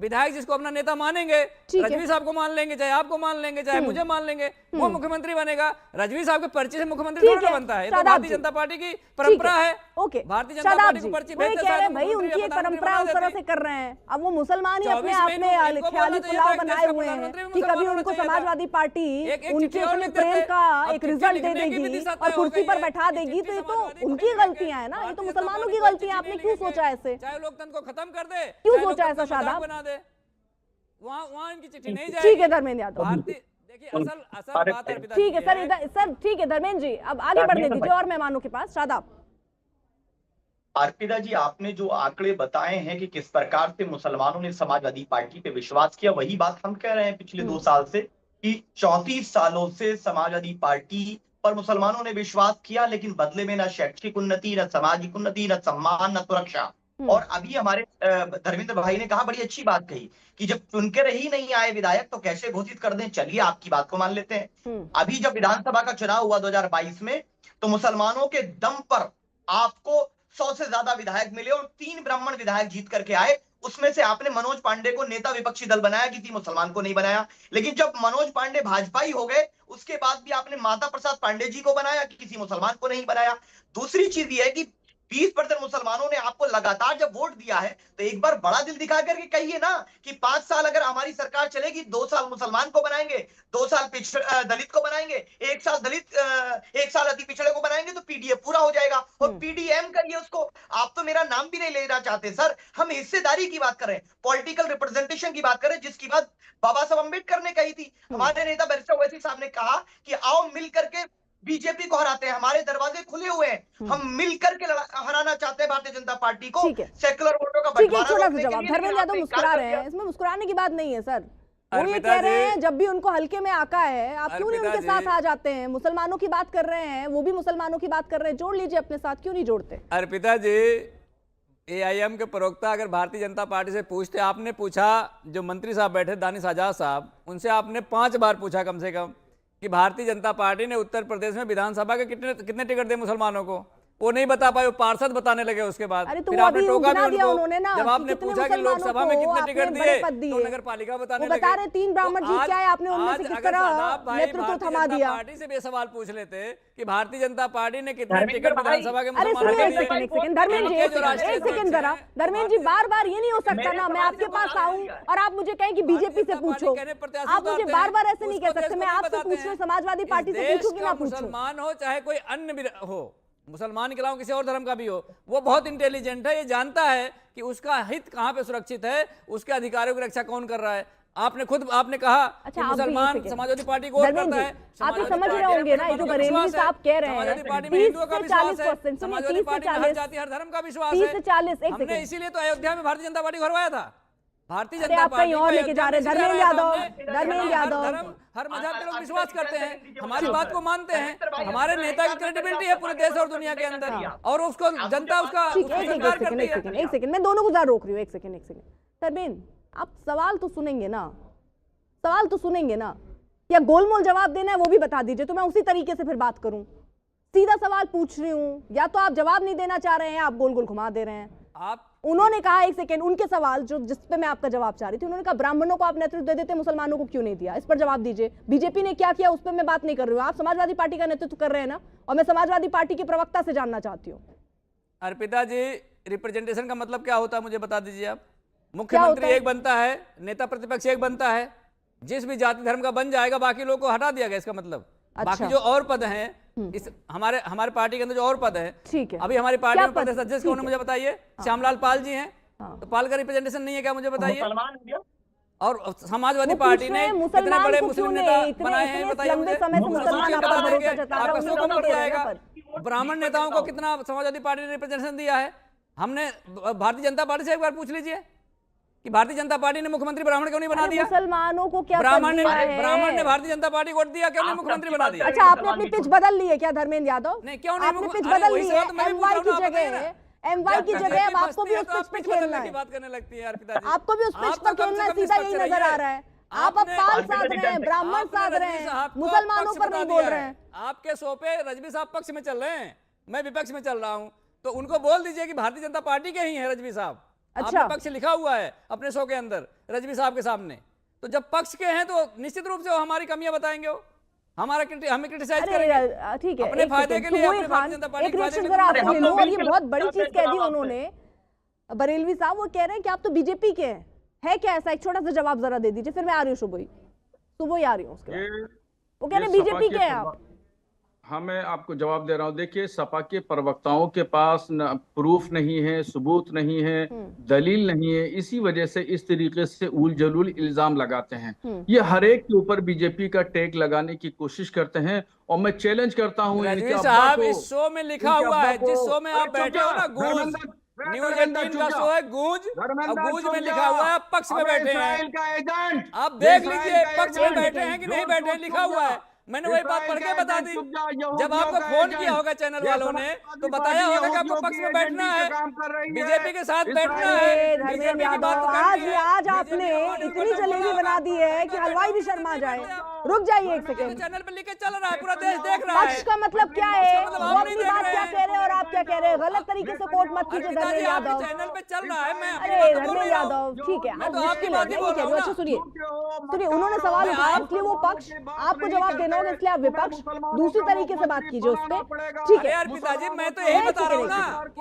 विधायक जिसको अपना नेता मानेंगे, रजवी साहब को मान लेंगे, चाहे आपको मान लेंगे, चाहे मुझे मान लेंगे, वो मुख्यमंत्री बनेगा। रजवी साहब के पर्ची से मुख्यमंत्री थोड़ा बनता है, तो भारतीय जनता पार्टी की परंपरा है। ओके, भारतीय जनता पार्टी को पर्ची भेजते हैं, भाई उनकी एक परंपरा उस तरह से कर रहे हैं। अब वो मुसलमान ही अपने आप में ख्याली पुलाव बनाए हुए हैं कि कभी उनको समाजवादी पार्टी उनके प्रेम का एक रिजल्ट दे देगी और कुर्सी पर बैठा देगी, तो ये तो उनकी गलतियां है ना, ये तो मुसलमानों की गलतियां। आपने क्यों सोचा ऐसे? चाहे लोकतंत्र को खत्म कर दे, क्यों सोचा ऐसा शादाब? बना दे, वहाँ इनकी चिट्ठी नहीं जाएगी। ठीक है धर्मेंद्र यादव, देखिए असल बात है। ठीक है सर, ठीक है धर्मेंद्र जी, अब आगे बढ़ने दीजिए और मेहमानों के पास। शादाब, अर्पिता जी, आपने जो आंकड़े बताए हैं कि किस प्रकार से मुसलमानों ने समाजवादी पार्टी पे विश्वास किया, वही बात हम कह रहे हैं पिछले 2 साल से कि 34 सालों से समाजवादी पार्टी पर मुसलमानों ने विश्वास किया, लेकिन बदले में न शैक्षिक उन्नति, न सामाजिक उन्नति, न सम्मान, न सुरक्षा। और अभी हमारे धर्मेंद्र भाई ने कहा, बड़ी अच्छी बात कही कि जब चुनकर ही नहीं आए विधायक तो कैसे घोषित कर दें। चलिए आपकी बात को मान लेते हैं। अभी जब विधानसभा का चुनाव हुआ 2022 में, तो मुसलमानों के दम पर आपको 100 से ज्यादा विधायक मिले और 3 ब्राह्मण विधायक जीत करके आए। उसमें से आपने मनोज पांडे को नेता विपक्षी दल बनाया, किसी मुसलमान को नहीं बनाया। लेकिन जब मनोज पांडे भाजपा ही हो गए, उसके बाद भी आपने माता प्रसाद पांडे जी को बनाया, कि किसी मुसलमान को नहीं बनाया। दूसरी चीज ये है कि 20% मुसलमानों ने आपको लगातार जब वोट दिया है, तो एक बार बड़ा दिल दिखा करके कहिए ना कि 5 साल अगर हमारी सरकार चलेगी, 2 साल मुसलमान को बनाएंगे, 2 साल दलित को बनाएंगे, 1 साल दलित 1 साल अति पिछड़े को बनाएंगे, तो पीडीएफ पूरा हो जाएगा। और पीडीएम करिए उसको। आप तो मेरा नाम भी नहीं लेना चाहते सर। हम हिस्सेदारी की बात कर रहे हैं, पॉलिटिकल रिप्रेजेंटेशन की बात कर रहे हैं, जिसकी बात बाबा साहब अम्बेडकर ने कही थी। हमारे नेता बैरिस्टर ओवैसी साहब ने कहा कि आओ मिल करके बीजेपी को हराते हैं, हमारे दरवाजे खुले हुए हैं, हम मिलकर के हराना चाहते हैं भारतीय जनता पार्टी को। सेकुलर वोटों का बंटवारा रोकने के लिए। धर्मेंद्र यादव मुस्कुरा रहे हैं, इसमें मुस्कुराने की बात नहीं है सर। वो ये कह रहे हैं जब भी उनको हल्के में आका है, आप क्यों नहीं उनके साथ आ जाते हैं? मुसलमानों की बात कर रहे हैं, वो भी मुसलमानों की बात कर रहे हैं, जोड़ लीजिए अपने साथ, क्यों नहीं जोड़ते? अर्पिता जी, एआईएम के प्रवक्ता अगर भारतीय जनता पार्टी से पूछते, आपने पूछा, जो मंत्री साहब बैठे दानिश आजाद साहब, उनसे आपने 5 बार पूछा कम से कम कि भारतीय जनता पार्टी ने उत्तर प्रदेश में विधानसभा के कितने टिकट दिए मुसलमानों को। वो नहीं बता पाए, वो पार्षद बताने लगे उसके बाद। फिर आपने टोका भी उनको, जब आपने पूछा कि लोकसभा में कितने टिकट दिए तो नगर पालिका बताने लगे। बता रहे 3 ब्राह्मण जीत के आए, आपने उनमें से किस तरह नेतृत्व थमा दिया? पार्टी से भी सवाल पूछ लेते कि भारतीय जनता पार्टी ने कितने टिकट विधानसभा के मुसलमानों को दिए। एक सेकंड धर्मेंद्र जी, एक सेकंड जरा। धर्मेंद्र जी, बार-बार ये नहीं हो सकता ना, मैं आपके पास आऊं और आप मुझे कहें कि बीजेपी से पूछो। आप मुझे बार-बार ऐसे नहीं कह सकते। मैं आपसे पूछ रही हूं, समाजवादी पार्टी से पूछूं कि ना पूछूं? मुसलमान हो चाहे कोई अन्य हो, मुसलमान के अलावा किसी और धर्म का भी हो, वो बहुत इंटेलिजेंट है, ये जानता है कि उसका हित कहां पे सुरक्षित है, उसके अधिकारों की रक्षा कौन कर रहा है। आपने कहा कि मुसलमान समाजवादी पार्टी को करता है। आप ये समझ रहे होंगे ना, ये जो बरेलवी साहब कह रहे हैं, समाजवादी पार्टी में हिंदुओं का विश्वास है, समाजवादी पार्टी में हर जाति हर धर्म का विश्वास है। 30 से 40, एक हमने इसीलिए तो अयोध्या में भारतीय जनता पार्टी को हरवाया था। भारतीय जनता आप कहीं और लेके जा रहे हैं। धर्मेंद्र यादव, हर मजहब के लोग विश्वास करते हैं, हमारी बात को मानते हैं, हमारे नेता की क्रेडिबिलिटी है पूरे देश और दुनिया के अंदर, और उसको जनता उसका एक सेकंड मैं दोनों को जरा रोक रही हूँ। एक सेकंड धर्मेंद्र, आप सवाल तो सुनेंगे ना, या गोलमोल जवाब देना है वो भी बता दीजिए, तो मैं उसी तरीके से फिर बात करूं। सीधा सवाल पूछ रही हूं, या तो आप जवाब नहीं देना चाह रहे हैं, आप गोल गोल घुमा दे रहे हैं। उन्होंने कहा, एक सेकंड, उनके सवाल जो जिस पे मैं आपका जवाब चाह रही थी, उन्होंने कहा ब्राह्मणों को आप नेतृत्व दे देते, मुसलमानों को क्यों नहीं दिया? इस पर जवाब दीजिए। बीजेपी ने क्या किया उस पर मैं बात नहीं कर रही हूँ, आप समाजवादी पार्टी का नेतृत्व कर रहे हैं ना, और मैं समाजवादी पार्टी के प्रवक्ता से जानना चाहती हूँ। अर्पिता जी, रिप्रेजेंटेशन का मतलब क्या होता है मुझे बता दीजिए आप। मुख्यमंत्री एक बनता है, नेता प्रतिपक्ष एक बनता है, जिस भी जाति धर्म का बन जाएगा बाकी लोगों को हटा दिया गया, इसका मतलब। बाकी जो और पद हैं इस हमारे पार्टी के अंदर, जो और पद है, ठीक है, अभी हमारी पार्टी में प्रदेश अध्यक्ष कौन है मुझे बताइए? श्यामलाल पाल जी हैं। तो पाल का रिप्रेजेंटेशन नहीं है क्या, मुझे बताइए? और समाजवादी पार्टी ने कितने बड़े मुस्लिम नेता बनाए हैं बताइए मुझे? आपका शो कम पड़ जाएगा। ब्राह्मण नेताओं को कितना समाजवादी पार्टी ने रिप्रेजेंटेशन दिया है? हमने भारतीय जनता पार्टी से एक बार पूछ लीजिए कि भारतीय जनता पार्टी ने मुख्यमंत्री ब्राह्मण क्यों नहीं बना दिया? मुसलमानों को क्या ब्राह्मण ने भारतीय जनता पार्टी को वोट दिया, क्यों नहीं मुख्यमंत्री बना दिया? अच्छा, आपने अपनी पिच बदल ली है क्या धर्मेंद्र यादव? नहीं, क्यों नहीं? आपने पिच बदल ली है, एमवाई की जगह अब आपको भी उस पिच पे खेलना है। बात करने लगती है अर्पिता जी, आपको भी उस पिच पर खेलना है, सीधा यही नजर आ रहा है। आप अब पाल साध रहे हैं, ब्राह्मण साध रहे हैं, मुसलमानों पर नहीं बोल रहे हैं। आपके शो पे रजवी साहब पक्ष में चल रहे हैं, मैं विपक्ष में चल रहा हूँ, तो उनको बोल दीजिए कि भारतीय जनता पार्टी के ही हैं रजवी साहब। अच्छा। आपने पक्ष लिखा हुआ है अपने शो के अंदर रजवी साहब के सामने, तो जब पक्ष के हैं तो निश्चित रूप से वो हमारी कमियां बताएंगे, वो हमें क्रिटिसाइज करेंगे। ठीक है, अपने फायदे के लिए, अपने भारतीय जनता पार्टी एक के फायदे रिएक्शन के जरा लिए। आप ले लो। और ये बहुत बड़ी चीज कह दी उन्होंने बरेलवी साहब, वो कह रहे हैं कि आप तो बीजेपी के हैं, है क्या ऐसा? एक छोटा सा जवाब जरा दे दीजिए, फिर मैं आ रही हूँ शुभोई आ रही हूँ उसके बाद। वो कह रहे हैं बीजेपी के हैं आप। हाँ, मैं आपको जवाब दे रहा हूँ। देखिए, सपा के प्रवक्ताओं के पास न प्रूफ नहीं है, सबूत नहीं है, दलील नहीं है, इसी वजह से इस तरीके से उल जलूल इल्जाम लगाते हैं। ये हर एक के ऊपर बीजेपी का टैग लगाने की कोशिश करते हैं। और मैं चैलेंज करता हूँ रजवी साहब, इस शो में लिखा हुआ है, जिस शो में आप बैठे हो ना, गूंज न्यूज 18 का शो है गूंज, और गूंज में लिखा हुआ है पक्ष में बैठे हैं। आप देख लीजिए पक्ष में बैठे हैं कि नहीं बैठे हैं, लिखा हुआ है। मैंने वही बात पढ़ के बता दी। जब आपको फोन किया होगा चैनल वालों ने तो बताया होगा कि आपको पक्ष में बैठना है, बीजेपी के साथ बैठना है। धर्मेंद्र यादव, आज आपने इतनी जलेबी बना दी है कि हलवाई भी शर्मा जाए। रुक जाइए एक सेकंड। चैनल पे लिखे चल रहा है, पूरा देश देख रहा है। पक्ष का मतलब क्या है? वो अपनी बात क्या कह रहे हैं और आप क्या कह रहे हैं? गलत तरीके से कोट मत कीजिए धर्मेंद्र यादव। चैनल पे चल रहा है, मैं अरे धर्मेंद्र यादव, ठीक है, आप मुश्किल है, मैं ये कह रही हूँ। अच्छा सुनिए, उन्होंने सवाल उठाया इसलिए वो पक्ष, आपको जवाब देना होगा इसलिए आप विपक्ष दूसरी तरीके से बात कीजिए उस पर, ठीक है? यार पिताजी, मैं तो यही बता रहा हूँ ना।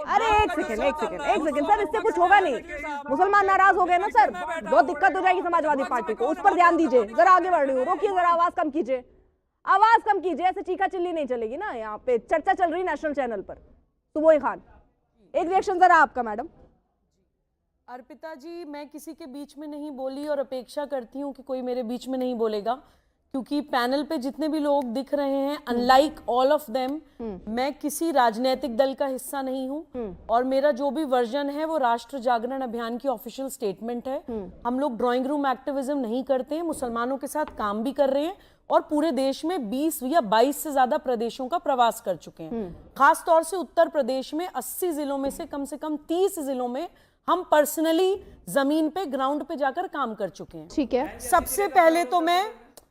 अरे एक सेकंड सर, इससे कुछ होगा नहीं। मुसलमान नाराज हो गए ना सर, बहुत दिक्कत हो जाएगी समाजवादी पार्टी को, उस पर ध्यान दीजिए। जरा आगे बढ़ रही हूँ, रोकिए जरा, आवाज कम कीजिए, आवाज कम कीजिए। ऐसे चीखा चिल्ली नहीं चलेगी ना, यहाँ पे चर्चा चल रही नेशनल चैनल पर। सुबोई खान, एक रिएक्शन जरा आपका मैडम। अर्पिता जी, मैं किसी के बीच में नहीं बोली और अपेक्षा करती हूँ कि कोई मेरे बीच में नहीं बोलेगा, क्योंकि पैनल पे जितने भी लोग दिख रहे हैं, अनलाइक ऑल ऑफ देम, मैं किसी राजनीतिक दल का हिस्सा नहीं हूँ और मेरा जो भी वर्जन है वो राष्ट्र जागरण अभियान की ऑफिशियल स्टेटमेंट है। हम लोग ड्राइंग रूम एक्टिविज्म नहीं करते हैं, मुसलमानों के साथ काम भी कर रहे हैं और पूरे देश में 20 या 22 से ज्यादा प्रदेशों का प्रवास कर चुके हैं। खास तौर से उत्तर प्रदेश में 80 जिलों में से कम 30 जिलों में हम पर्सनली जमीन पे, ग्राउंड पे जाकर काम कर चुके हैं। ठीक है, सबसे पहले तो मैं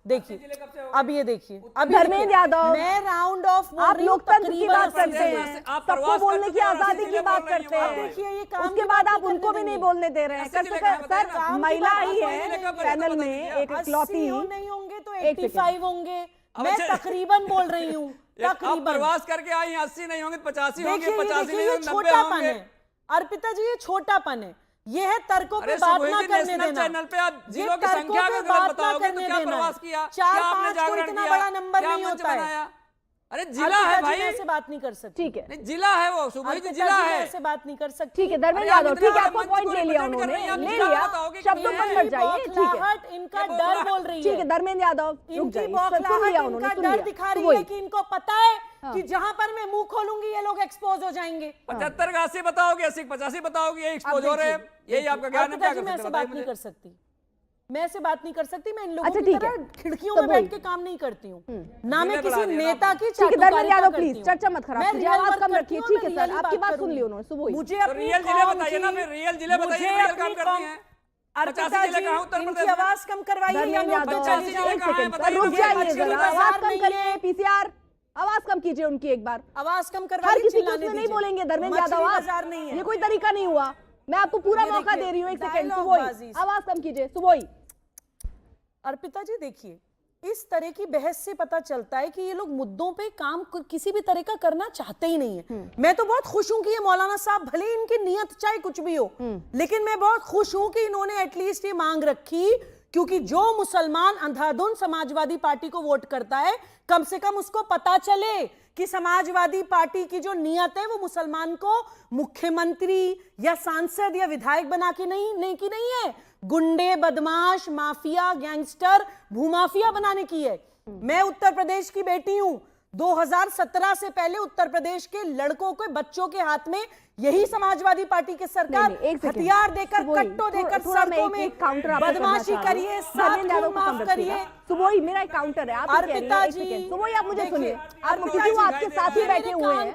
देखिए, अब ये देखिए, अभी धर्मेंद्र यादव, मैं राउंड ऑफ, आप लोकतंत्र की बात करते हैं, सबको बोलने की आजादी की बात करते हैं। देखिए ये काम, उसके बाद आप उनको भी नहीं बोलने दे रहे हैं। सर, महिला ही है पैनल में एक इकलौती, नहीं होंगे तो 85 होंगे। मैं तकरीबन बोल रही हूँ, तकरीबन प्रवास करके आई हैं, 80 नहीं होंगे 85 होंगे, 85 नहीं होंगे, 90 छोटापन है अर्पिता जी, ये छोटापन है। ये है तर्कों पे बात ना करने देना। चैनल पे आप जिलों की संख्या को गलत बताओगे तो क्या प्रवास किया, 4-5 को इतना बड़ा नंबर नहीं होता है। अरे जिला है भाई, ऐसे बात नहीं कर सकती। ठीक है, नहीं जिला है वो, सुबह जी जिला है, ऐसे बात नहीं कर सकती। ठीक है धर्मेंद्र यादव, ठीक है, आपको पॉइंट ले लिया उन्होंने, ले लिया, शब्दों पर मत जाइए, ठीक है। इनका डर बोल रही है, ठीक है धर्मेंद्र यादव, इनकी बौखलाहट, इनका डर दिखा रही है कि इनको पता है कि जहां पर मैं मुंह खोलूंगी ये लोग एक्सपोज हो जाएंगे। 75 का 80 बताओगे, 80 का 85 बताओगे, ये एक्सपोज हो रहे हैं, यही आपका ज्ञान है। क्या कर सकते हैं? मैं ऐसे बात नहीं कर सकती, मैं ऐसे बात नहीं कर सकती। मैं इन लोगों अच्छा, की ठीक तरह है, खिड़कियों में बैठ के काम नहीं करती हूँ, ना मैं किसी नेता की धर्मेंद्र यादव प्लीज चर्चा मत खराब कीजिए, आवाज कम रखिए। ठीक है सर, आपकी बात सुन ली उन्होंने। सुबह मुझे रियल जिले बताइए ना, फिर रियल जिले बताइए, रियल काम करती हैं। अर्पिता जी, इनकी आवाज कम करवाइए। रुक जाइए जरा, आवाज कम करिए। पीसीआर, आवाज कम कीजिए उनकी एक बार, आवाज कम हर करवाइए। किसी को उसमें नहीं बोलेंगे धर्मेंद्र यादव, ये कोई तरीका नहीं हुआ। मैं आपको पूरा मौका दे रही हूँ, एक सेकंड। सुबोई, आवाज कम कीजिए। सुबोई, अर्पिता जी देखिए, इस तरह की बहस से पता चलता है कि ये लोग मुद्दों पे काम किसी भी तरह का करना चाहते ही नहीं है। मैं तो बहुत खुश हूं कि ये मौलाना साहब, भले इनकी नियत चाहे कुछ भी हो, लेकिन मैं बहुत खुश हूं कि इन्होंने एटलीस्ट ये मांग रखी, क्योंकि जो मुसलमान अंधाधुंध समाजवादी पार्टी को वोट करता है, कम से कम उसको पता चले कि समाजवादी पार्टी की जो नियत है वो मुसलमान को मुख्यमंत्री या सांसद या विधायक बना के नहीं है, गुंडे, बदमाश, माफिया, गैंगस्टर, भूमाफिया बनाने की है। मैं उत्तर प्रदेश की बेटी हूं। 2017 से पहले उत्तर प्रदेश के लड़कों के, बच्चों के हाथ में यही समाजवादी पार्टी की सरकार हथियार देकर, कट्टो देकर सड़कों में बदमाशी करिए, माफ करिए। सुबोई, मेरा एक काउंटर है, आप अर्पिता जी, सुबोई आप मुझे सुनिए, आप क्योंकि वो आपके साथ ही बैठे हुए हैं,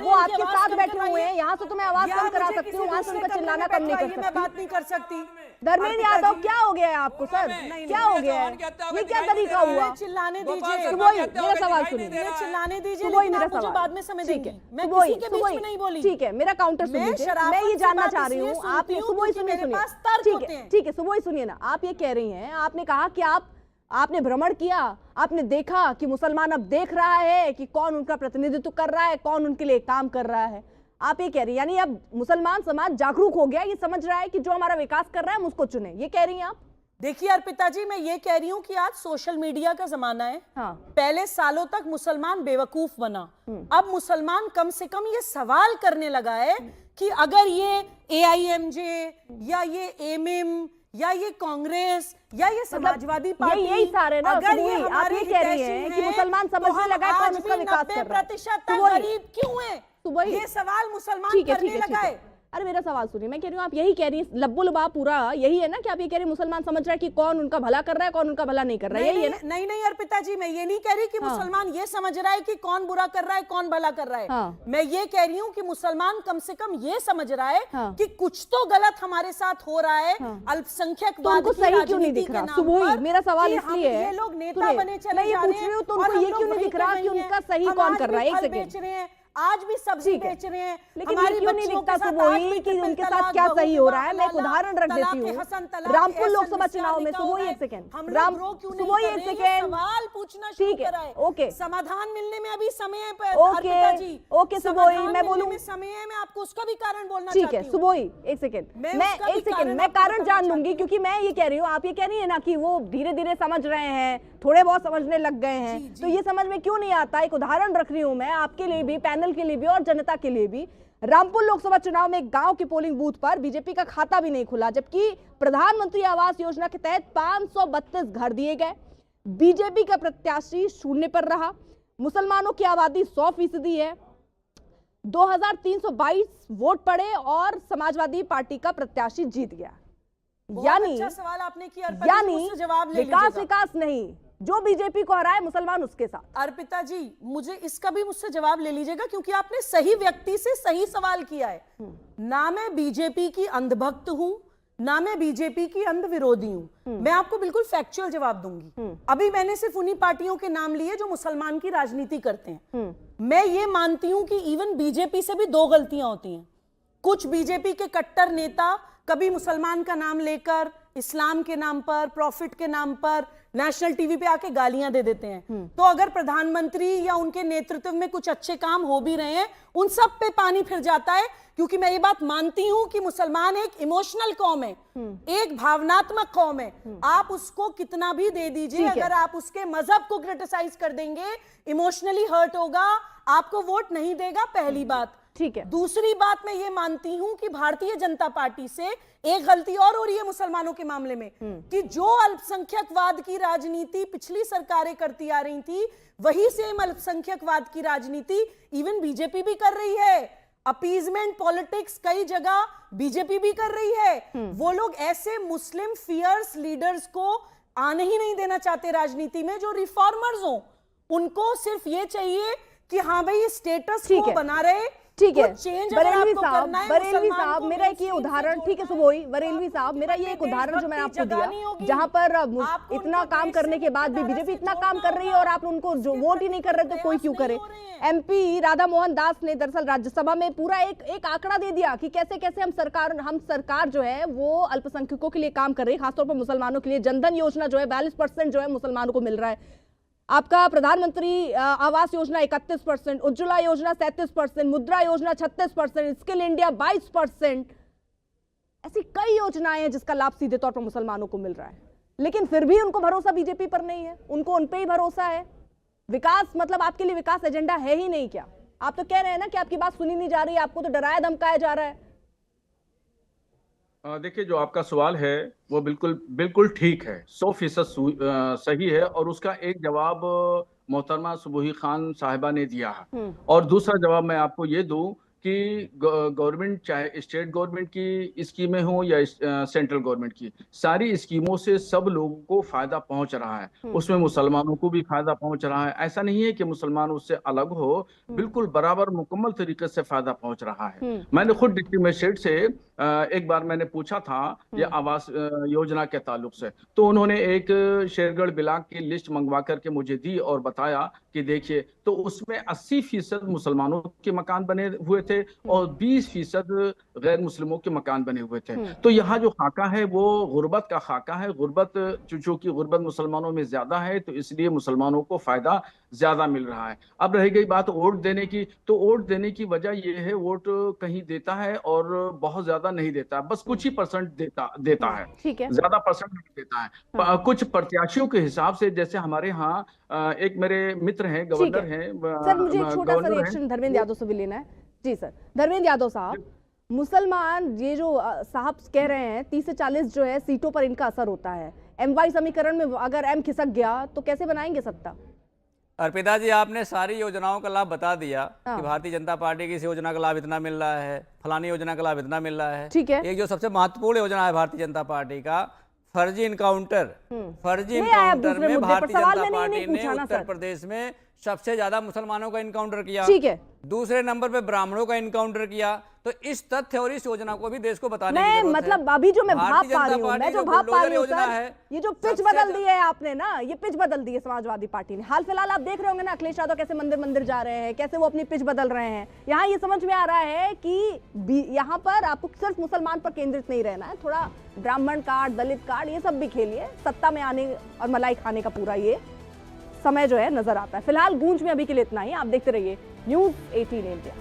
वो आपके साथ बैठे हुए हैं, यहाँ से तो मैं आवाज कम करा सकती हूँ, वहां से उनका चिल्लाना कम नहीं कर सकती। मैं बात नहीं कर सकती, धर्मेंद्र यादव क्या हो गया है आपको सर? क्या हो गया है? ये क्या तरीका हुआ? चिल्लाने दीजिए, मेरा सवाल सुनिए, चिल्लाने दीजिए, सुबोई लेकिन मेरा आप मुझे सवाल। बाद में समय ठीक देंगे। है, मैं सुबोई, किसी के बीच में नहीं बोली। ठीक है, मेरा काउंटर सुन मैं लीजिए। शराफत मैं ये से जानना बात चाह रही इसलिए हूँ, सुनती आपने हूँ सुबोई क्योंकि सुनिए, मेरे सुनिए, पास तर्क ठीक होते है, हैं। ठीक है, सुबोई सुनिए ना। आप ये कह रही हैं, आपने कहा कि आपने भ्रमण किया, आपने देखा कि मुसलमान अब देख रहा है कि कौन उनका प्रतिनिधित्व कर रहा है, कौन उनके लिए काम कर रहा है। आप ये कह रही हैं, यानी अब मुसलमान समाज जागरूक हो गया, ये समझ रहा है कि जो हमारा विकास कर रहा है हम उसको चुने, ये कह रही हैं आप? देखिए अर्पिता जी, मैं ये कह रही हूँ कि आज सोशल मीडिया का जमाना है। हाँ। पहले सालों तक मुसलमान बेवकूफ बना, अब मुसलमान कम से कम ये सवाल करने लगा है कि अगर ये AIMJ या ये एमएम या ये कांग्रेस या ये समाजवादी पार्टी, यही सारे ना, अगर सुबोई, ये आप हमारे ये कह रही हैं हितैषी कि हैं, मुसलमान तो समझने हम लगा है कौन आज उसका भी विकास कर रहा है। 90% तक सुबोई, गरीब क्यों है? सुबोई, ये सवाल मुसलमान ठीक है, करने ठीक है, ठीक लगा है। है। अरे मेरा सवाल सुनिए, मैं कह रही हूँ आप यही कह रही हैं, लब्बो लबा पूरा यही है ना कि आप ये कह रही हैं मुसलमान समझ रहा है कि कौन उनका भला कर रहा है, कौन उनका भला नहीं कर रहा है, यही है ना? नहीं नहीं अर्पिता जी, मैं ये नहीं कह रही कि मुसलमान ये समझ रहा है कि कौन बुरा कर रहा है, कौन भला कर रहा है। मैं ये कह रही हूँ कि मुसलमान कम से कम ये समझ रहा है कि कुछ तो गलत हमारे साथ हो रहा है। अल्पसंख्यक तो उनको सही क्यों नहीं दिख रहा? सुबोई, मेरा सवाल इसलिए है, ये लोग नेता बने चले मैं ये पूछ रही हूँ, तो उनको ये क्यों नहीं दिख रहा कि उनका सही कौन कर रहा है? एक सेकंड, आज भी सब्जी बेच रहे हैं, लेकिन ये क्यों नहीं दिखता सुबोई कि उनके साथ क्या सही हो रहा है? मैं एक उदाहरण रख देती हूँ, रामपुर लोकसभा चुनाव में। सुबोई एक सेकंड, सुबोई एक सेकंड, सवाल पूछना ठीक है, ओके, समाधान मिलने में अभी समय है। ओके सुबोई, मैं बोलूँ समय है, मैं आपको उसका भी कारण बोलना ठीक चाहती है हूँ। सुबोई एक सेकंड, मैं कारण जान लूंगी, क्योंकि मैं ये कह रही हूँ, आप ये कह रही है ना कि वो धीरे धीरे समझ रहे हैं, थोड़े बहुत समझने लग गए हैं, तो ये समझ में क्यों नहीं आता? एक उदाहरण रख रही हूँ मैं आपके लिए भी, पैनल के लिए भी और जनता के लिए भी। रामपुर लोकसभा चुनाव में एक गांव के पोलिंग बूथ पर बीजेपी का खाता भी नहीं खुला, जबकि प्रधानमंत्री आवास योजना के तहत 532 घर दिए गए। बीजेपी का प्रत्याशी शून्य पर रहा। मुसलमानों की आबादी 100% है। 2322 वोट पड़े और समाजवादी पार्टी का प्रत्याशी जीत गया। यानी अच्छा सवाल आपने किया, विकास नहीं, जो बीजेपी को हराए मुसलमान उसके साथ। अर्पिता जी, मुझे इसका भी मुझसे जवाब ले लीजिएगा, क्योंकि आपने सही व्यक्ति से सही सवाल किया है। ना मैं बीजेपी की अंधभक्त हूं, ना मैं बीजेपी की अंध विरोधी हूं। मैं आपको बिल्कुल फैक्चुअल जवाब दूंगी। अभी मैंने सिर्फ उन्हीं पार्टियों के नाम लिए जो मुसलमान की राजनीति करते हैं। मैं ये मानती हूं कि इवन बीजेपी से भी दो गलतियां होती हैं। कुछ बीजेपी के कट्टर नेता कभी मुसलमान का नाम लेकर इस्लाम के नाम पर, प्रॉफिट के नाम पर नेशनल टीवी पे आके गालियां दे देते हैं। तो अगर प्रधानमंत्री या उनके नेतृत्व में कुछ अच्छे काम हो भी रहे हैं, उन सब पे पानी फिर जाता है, क्योंकि मैं ये बात मानती हूं कि मुसलमान एक इमोशनल कौम है, एक भावनात्मक कौम है। आप उसको कितना भी दे दीजिए, अगर आप उसके मजहब को क्रिटिसाइज कर देंगे, इमोशनली हर्ट होगा, आपको वोट नहीं देगा, पहली बात। ठीक है। दूसरी बात, मैं ये मानती हूं कि भारतीय जनता पार्टी से एक गलती और हो रही है मुसलमानों के मामले में, कि जो अल्पसंख्यकवाद की राजनीति पिछली सरकारें करती आ रही थी, वही सेम अल्पसंख्यकवाद की राजनीति इवन बीजेपी भी कर रही है। अपीजमेंट पॉलिटिक्स कई जगह बीजेपी भी कर रही है। वो लोग ऐसे मुस्लिम फियर्स लीडर्स को आने ही नहीं देना चाहते राजनीति में, जो रिफॉर्मर्स हो। उनको सिर्फ ये चाहिए कि हाँ भाई, स्टेटस को बना रहे। ठीक है बरेलवी साहब, मेरा एक ये उदाहरण, ठीक है सुबोई, बरेलवी साहब, मेरा ये एक उदाहरण जो मैंने आपको दिया, जहां पर इतना काम करने के बाद भी बीजेपी इतना काम कर रही है और आप उनको जो वोट ही नहीं कर रहे, तो कोई क्यों करे? MP राधा मोहन दास ने दरअसल राज्यसभा में पूरा एक आंकड़ा दे दिया कि कैसे कैसे हम सरकार जो है वो अल्पसंख्यकों के लिए काम कर रही है, खासतौर पर मुसलमानों के लिए। जनधन योजना जो है 42% जो है मुसलमानों को मिल रहा है। आपका प्रधानमंत्री आवास योजना 31%, उज्ज्वला योजना 37%, मुद्रा योजना 36%, स्किल इंडिया 22%। ऐसी कई योजनाएं हैं जिसका लाभ सीधे तौर पर मुसलमानों को मिल रहा है, लेकिन फिर भी उनको भरोसा बीजेपी पर नहीं है, उनको उन पे ही भरोसा है। विकास मतलब आपके लिए विकास एजेंडा है ही नहीं क्या? आप तो कह रहे हैं ना कि आपकी बात सुनी नहीं जा रही है, आपको तो डराया धमकाया जा रहा है। देखिए, जो आपका सवाल है वो बिल्कुल ठीक है, 100% सही है, और उसका एक जवाब मोहतरमा सुबोही खान साहिबा ने दिया है। और दूसरा जवाब मैं आपको ये दूं कि गवर्नमेंट, चाहे स्टेट गवर्नमेंट की स्कीमें हो या सेंट्रल गवर्नमेंट की, सारी स्कीमों से सब लोगों को फायदा पहुंच रहा है। उसमें मुसलमानों को भी फायदा पहुंच रहा है। ऐसा नहीं है कि मुसलमान उससे अलग हो, बिल्कुल बराबर मुकम्मल तरीके से फायदा पहुंच रहा है। मैंने खुद डिस्ट्रिक्ट मजिस्ट्रेट से एक बार मैंने पूछा था ये आवास योजना के ताल्लुक से, तो उन्होंने एक शेरगढ़ ब्लॉक की लिस्ट मंगवा करके मुझे दी और बताया कि देखिए, तो उसमें 80% मुसलमानों के मकान बने हुए थे और 20% गैर मुस्लिमों के मकान बने हुए थे। तो यहाँ जो खाका है वो गुर्बत का खाका है। गुर्बत, चूंकि गुर्बत मुसलमानों में ज्यादा है तो इसलिए मुसलमानों को फायदा ज्यादा मिल रहा है। अब रह गई बात वोट देने की, तो वोट देने की वजह यह है, वोट कहीं देता है और बहुत ज्यादा नहीं देता, बस कुछ ही परसेंट देता है, ठीक है, ज्यादा परसेंट नहीं देता है। कुछ प्रत्याशियों के हिसाब से, जैसे हमारे यहाँ एक मेरे मित्र हैं, गवर्नर हैं, सर मुझे एक छोटा सा रिएक्शन धर्मेंद्र यादव से भी लेना है। जी सर, धर्मेंद्र यादव साहब, मुसलमान ये जो साहब कह रहे हैं 30 से 40 जो है सीटों पर इनका असर होता है, MY समीकरण में अगर M खिसक गया तो कैसे बनाएंगे सत्ता? अर्पिता जी, आपने सारी योजनाओं का लाभ बता दिया कि भारतीय जनता पार्टी की इस योजना का लाभ इतना मिल रहा है, फलानी योजना का लाभ इतना मिल रहा है। ठीक है, एक जो सबसे महत्वपूर्ण योजना है भारतीय जनता पार्टी का, फर्जी इनकाउंटर। फर्जी इनकाउंटर में भारतीय जनता पार्टी ने उत्तर प्रदेश में सबसे ज्यादा मुसलमानों का इनकाउंटर किया, ठीक है, दूसरे नंबर पे ब्राह्मणों का इनकाउंटर किया। तो इस तथ्य और इस योजना को भी देश को बताने की जरूरत है। मतलब अभी जो मैं भाप पा रही हूँ, मैं जो भाप पा रही हूँ सर, ये जो पिच बदल दी है आपने ना, ये पिच बदल दी है समाजवादी पार्टी ने। हाल फिलहाल आप देख रहे होंगे ना, अखिलेश यादव कैसे मंदिर मंदिर जा रहे हैं, कैसे वो अपनी पिच बदल रहे हैं। यहाँ ये समझ में आ रहा है कि यहाँ पर आपको सिर्फ मुसलमान पर केंद्रित नहीं रहना है, थोड़ा ब्राह्मण कार्ड, दलित कार्ड, ये सब भी खेलिए। सत्ता में आने और मलाई खाने का पूरा ये समय जो है नजर आता है। फिलहाल गूंज में अभी के लिए इतना ही। आप देखते रहिए News 18 इंडिया।